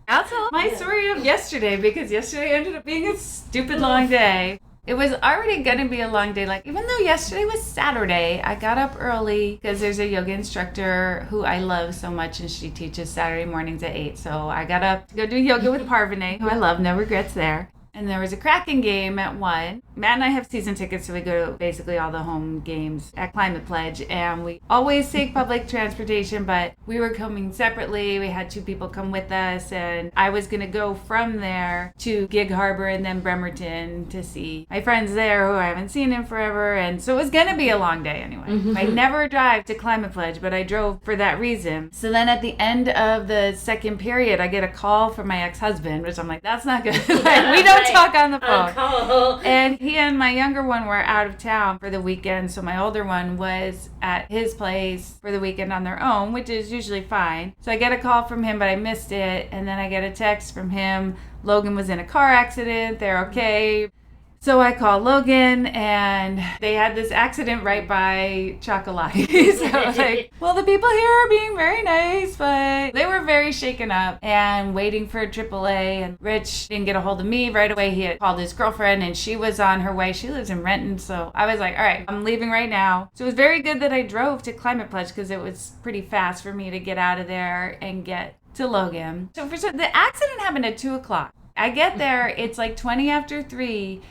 I'll tell my story of yesterday, because yesterday ended up being a stupid long day. It was already going to be a long day. Even though yesterday was Saturday, I got up early because there's a yoga instructor who I love so much, and she teaches Saturday mornings at 8. So I got up to go do yoga with Parvane, who I love, no regrets there. And there was a Kraken game at 1. Matt and I have season tickets, so we go to basically all the home games at Climate Pledge. And we always take public transportation, but we were coming separately. We had 2 people come with us, and I was going to go from there to Gig Harbor and then Bremerton to see my friends there who I haven't seen in forever. And so it was going to be a long day anyway. Mm-hmm. I never drive to Climate Pledge, but I drove for that reason. So then at the end of the second period, I get a call from my ex-husband, which I'm like, that's not good. We don't talk on the phone. And he and my younger one were out of town for the weekend, so my older one was at his place for the weekend on their own, which is usually fine. So I get a call from him, but I missed it, and then I get a text from him. Logan was in a car accident. They're okay. So I called Logan, and they had this accident right by Chocolate. So I was like, well, the people here are being very nice, but they were very shaken up and waiting for AAA. And Rich didn't get a hold of me right away. He had called his girlfriend, and she was on her way. She lives in Renton. So I was like, all right, I'm leaving right now. So it was very good that I drove to Climate Pledge, because it was pretty fast for me to get out of there and get to Logan. So the accident happened at 2 o'clock. I get there, it's 20 after 3.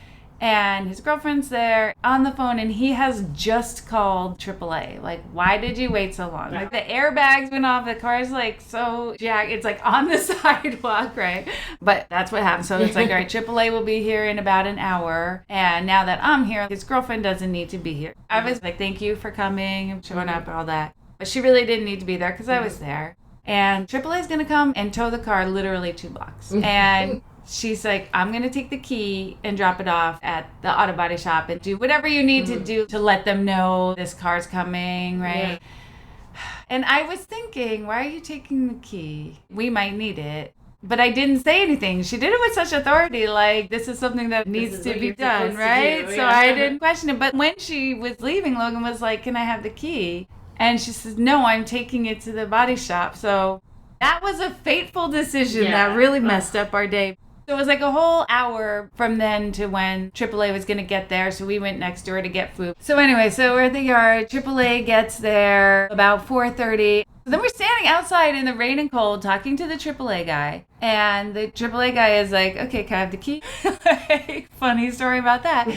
And his girlfriend's there on the phone, and he has just called AAA. Like, why did you wait so long? Like, the airbags went off. The car's like so jacked. It's like on the sidewalk, right? But that's what happened. So it's like, all right, AAA will be here in about an hour. And now that I'm here, his girlfriend doesn't need to be here. I was like, thank you for coming and showing up and all that. But she really didn't need to be there because I was there. And AAA is going to come and tow the car literally 2 blocks. And she's like, I'm going to take the key and drop it off at the auto body shop and do whatever you need to do to let them know this car's coming, right? Yeah. And I was thinking, why are you taking the key? We might need it. But I didn't say anything. She did it with such authority, like, this is something that needs to be done, right? So I didn't question it. But when she was leaving, Logan was like, can I have the key? And she says, no, I'm taking it to the body shop. So that was a fateful decision that really messed up our day. So it was like a whole hour from then to when AAA was going to get there. So we went next door to get food. So anyway, so we're at the yard. AAA gets there about 4:30. Then we're standing outside in the rain and cold talking to the AAA guy. And the AAA guy is like, okay, can I have the key? Funny story about that.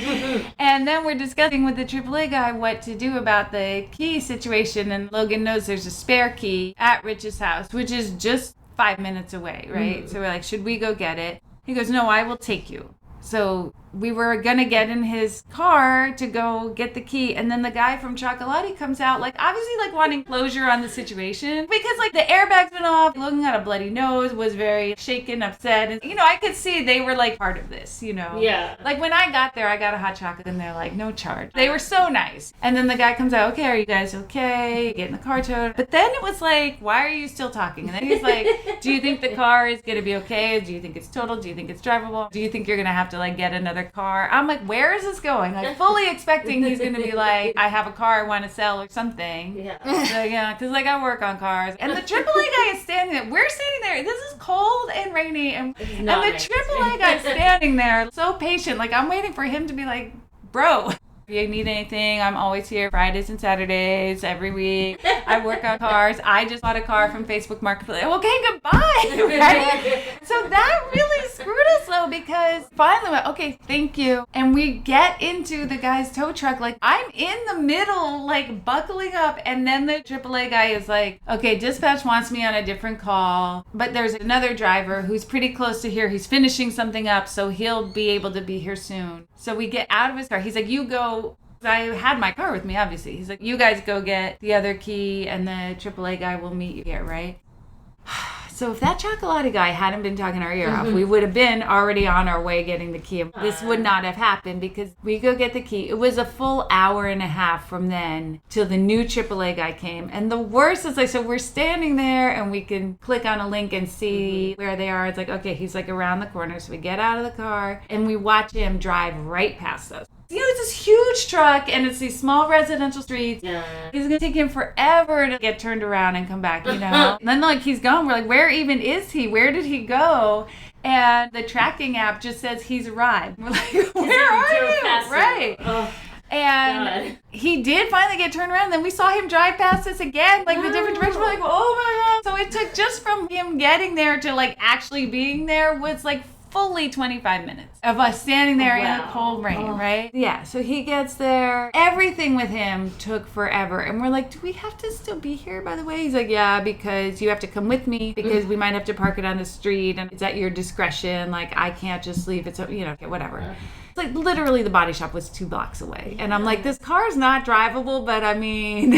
And then we're discussing with the AAA guy what to do about the key situation. And Logan knows there's a spare key at Rich's house, which is just 5 minutes away, right? So we're like, should we go get it? He goes, no, I will take you. So we were going to get in his car to go get the key. And then the guy from Chocolati comes out, like, obviously, like, wanting closure on the situation. Because, like, the airbags went off. Logan had a bloody nose, was very shaken, upset. And, you know, I could see they were, like, part of this, you know? Yeah. Like, when I got there, I got a hot chocolate, and they're like, no charge. They were so nice. And then the guy comes out, okay, are you guys okay? Get in the car towed. But then it was like, why are you still talking? And then he's like, do you think the car is going to be okay? Do you think it's total? Do you think it's drivable? Do you think you're going to have to, like, get another car? I'm like, where is this going? Like, fully expecting he's going to be like, I have a car I want to sell or something. Yeah. So, yeah, because, like, I work on cars. And the AAA guy is standing there. We're standing there. This is cold and rainy. And the AAA guy is standing there, so patient. Like, I'm waiting for him to be like, bro, if you need anything, I'm always here Fridays and Saturdays every week. I work on cars. I just bought a car from Facebook Marketplace. Okay, goodbye. Right? So that really screwed us though, because finally went, okay, thank you. And we get into the guy's tow truck. Like, I'm in the middle, like, buckling up. And then the AAA guy is like, okay, dispatch wants me on a different call. But there's another driver who's pretty close to here. He's finishing something up, so he'll be able to be here soon. So we get out of his car. He's like, you go. I had my car with me, obviously. He's like, you guys go get the other key and the AAA guy will meet you here, right? So if that Chocolati guy hadn't been talking our ear off, we would have been already on our way getting the key. This would not have happened because we go get the key. It was a full hour and a half from then till the new AAA guy came. And the worst is, like, so we're standing there and we can click on a link and see where they are. It's like, okay, he's like around the corner. So we get out of the car and we watch him drive right past us. You know, it's this huge truck, and it's these small residential streets. Yeah. It's going to take him forever to get turned around and come back, you know? And then, like, he's gone. We're like, where even is he? Where did he go? And the tracking app just says he's arrived. We're like, where are you? Right. Oh. And God. He did finally get turned around. Then we saw him drive past us again, like the different direction. We're like, oh my God. So it took just from him getting there to, like, actually being there was, like, fully 25 minutes of us standing there in the cold rain, right? Yeah, so he gets there. Everything with him took forever. And we're like, do we have to still be here, by the way? He's like, yeah, because you have to come with me because we might have to park it on the street and it's at your discretion. Like, I can't just leave. It's, you know, whatever. It's like literally the body shop was 2 blocks away. And I'm like, this car is not drivable, but I mean,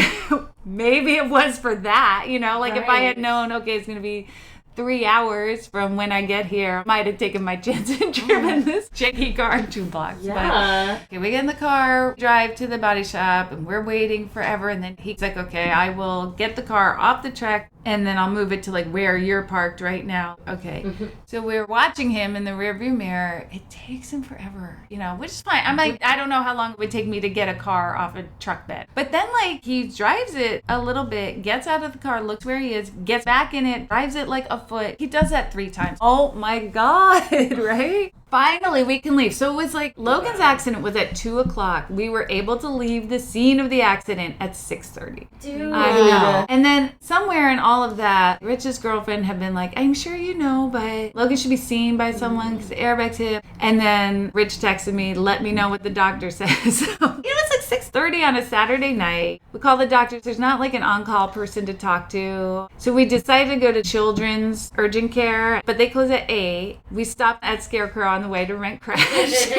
maybe it was for that, you know? Like, if I had known, okay, it's going to be 3 hours from when I get here, I might have taken my chance and driven this janky car 2 blocks. Yeah. But, okay, we get in the car, drive to the body shop, and we're waiting forever. And then he's like, okay, I will get the car off the track, and then I'll move it to, like, where you're parked right now. Okay. So we're watching him in the rearview mirror. It takes him forever, you know, which is fine. I'm like, I don't know how long it would take me to get a car off a truck bed. But then, like, he drives it a little bit, gets out of the car, looks where he is, gets back in it, drives it like a foot. He does that 3 times. Oh my God, right? Finally, we can leave. So it was like Logan's accident was at 2:00. We were able to leave the scene of the accident at 6:30. Dude. I know. And then somewhere in all of that, Rich's girlfriend had been like, I'm sure you know, but Logan should be seen by someone because the airbags hit. And then Rich texted me, let me know what the doctor says. So it was like 6:30 on a Saturday night. We called the doctor. There's not like an on-call person to talk to. So we decided to go to Children's Urgent Care, but they close at 8. We stopped at Scarecrow on the way to rent Crash.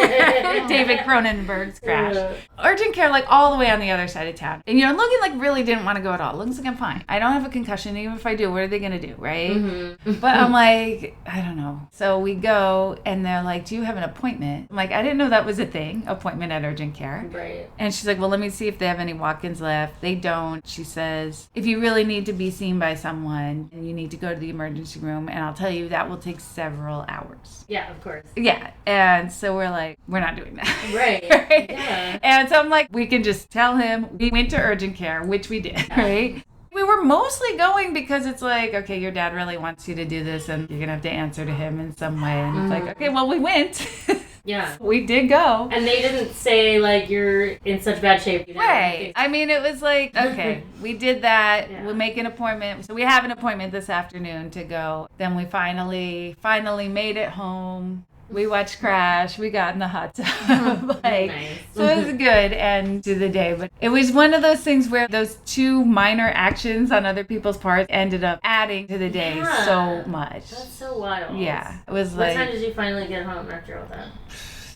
David Cronenberg's Crash. Urgent Care, like all the way on the other side of town. And Logan like really didn't want to go at all. Logan's like, I'm fine. I don't have a concussion. Even if I do, what are they going to do, right? Mm-hmm. But I'm like, I don't know. So we go and they're like, do you have an appointment? I'm like, I didn't know that was a thing, appointment at Urgent Care. Right. And she's like, well, let me see if they have any walk-ins left. They don't. She says, if you really need to be seen by someone, you need to go to the emergency room. And I'll tell you, that will take several hours. Yeah, of course. Yeah. And so we're like, we're not doing that. Right. Right? Yeah. And so I'm like, we can just tell him we went to Urgent Care, which we did, right? We were mostly going because it's like, okay, your dad really wants you to do this and you're going to have to answer to him in some way. And it's like, okay, well, we went. Yeah. We did go. And they didn't say, like, you're in such bad shape. Right. I mean, it was like, okay, we did that. Yeah. We'll make an appointment. So we have an appointment this afternoon to go. Then we finally made it home. We watched Crash. We got in the hot tub. Nice. So it was a good end to the day. But it was one of those things where those two minor actions on other people's parts ended up adding to the day so much. That's so wild. Yeah. It was what time did you finally get home after all that?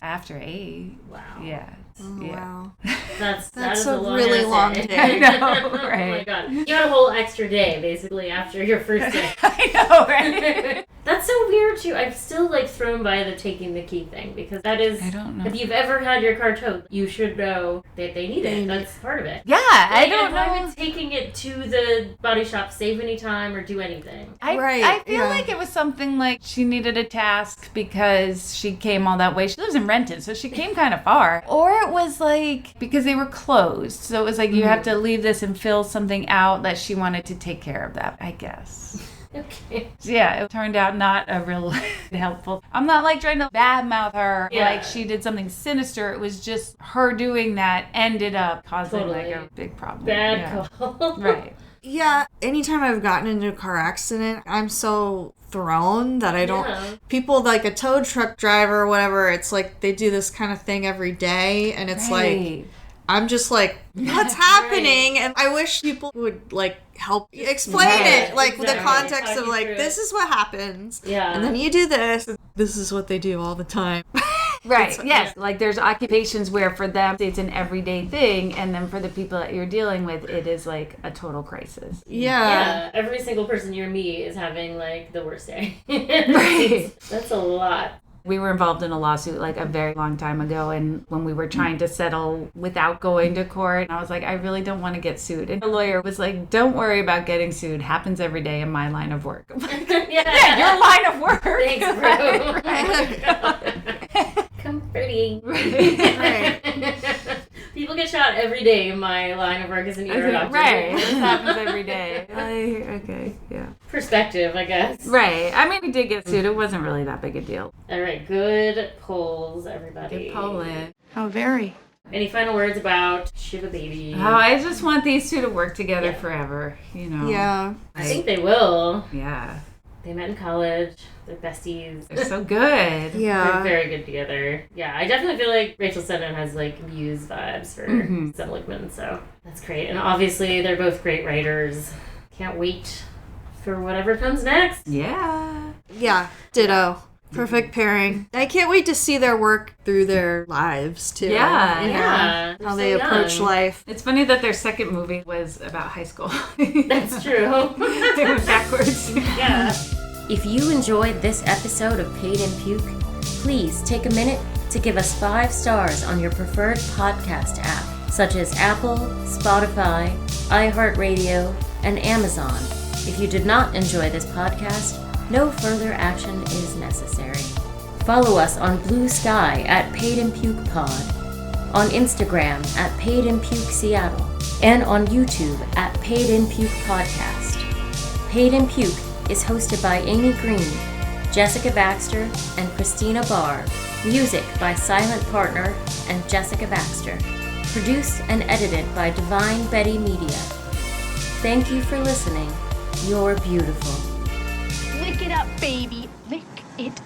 After 8. Wow. Yeah. Oh, yeah. Wow. That is a really long day. I know, right? Oh my God. You had a whole extra day, basically, after your first day. I know, right? That's so weird, too. I'm still, like, thrown by the taking the key thing, because that is... I don't know. If you've ever had your car towed, you should know that they need it. That's part of it. Yeah, I don't know. Why would taking it to the body shop save any time or do anything? I feel like it was something like she needed a task because she came all that way. She lives in Renton, so she came kind of far. Or it was like because they were closed. So it was like you have to leave this and fill something out that she wanted to take care of that, I guess. Okay. Yeah, it turned out not a real helpful. I'm not like trying to badmouth her like she did something sinister. It was just her doing that ended up causing like a big problem. Bad call. Right. Yeah, anytime I've gotten into a car accident, I'm so thrown that I don't... People like a tow truck driver or whatever, it's like they do this kind of thing every day, and it's like... I'm just like, what's happening? And I wish people would like help explain it, like the context of like, this is what happens. Yeah. And then you do this. This is what they do all the time. Right. Yes. Like there's occupations where for them it's an everyday thing, and then for the people that you're dealing with, it is like a total crisis. Yeah. Every single person near me is having like the worst day. Right. That's a lot. We were involved in a lawsuit like a very long time ago, and when we were trying to settle without going to court, I was like, I really don't want to get sued. And the lawyer was like, don't worry about getting sued. Happens every day in my line of work. I'm like, yeah, your line of work. Thanks, bro. Right. Comforting. Right. People get shot every day in my line of work as an ER doctor. Right. This happens every day. Okay, yeah. Perspective, I guess. Right. I mean, we did get sued. It wasn't really that big a deal. All right. Good polls, everybody. Good polling. How very. Any final words about Shiva Baby? Oh, I just want these two to work together forever, you know. Yeah. I think they will. Yeah. They met in college. They're besties. They're so good. Yeah. They're very good together. Yeah, I definitely feel like Rachel Sennott has like Muse vibes for Seligman, so that's great. And obviously they're both great writers. Can't wait for whatever comes next. Yeah. Yeah. Ditto. Perfect pairing. I can't wait to see their work through their lives, too. Yeah. You know, Yeah. how they approach life. It's funny that their second movie was about high school. That's true. They went backwards. Yeah. If you enjoyed this episode of Paid in Puke, please take a minute to give us 5 stars on your preferred podcast app, such as Apple, Spotify, iHeartRadio, and Amazon. If you did not enjoy this podcast, no further action is necessary. Follow us on Blue Sky at Paid in Puke Pod, on Instagram at Paid in Puke Seattle, and on YouTube at Paid in Puke Podcast. Paid in Puke is hosted by Amy Green, Jessica Baxter and Christina Barr. Music by Silent Partner and Jessica Baxter. Produced and edited by Divine Betty Media. Thank you for listening. You're beautiful. Lick it up, baby. Lick it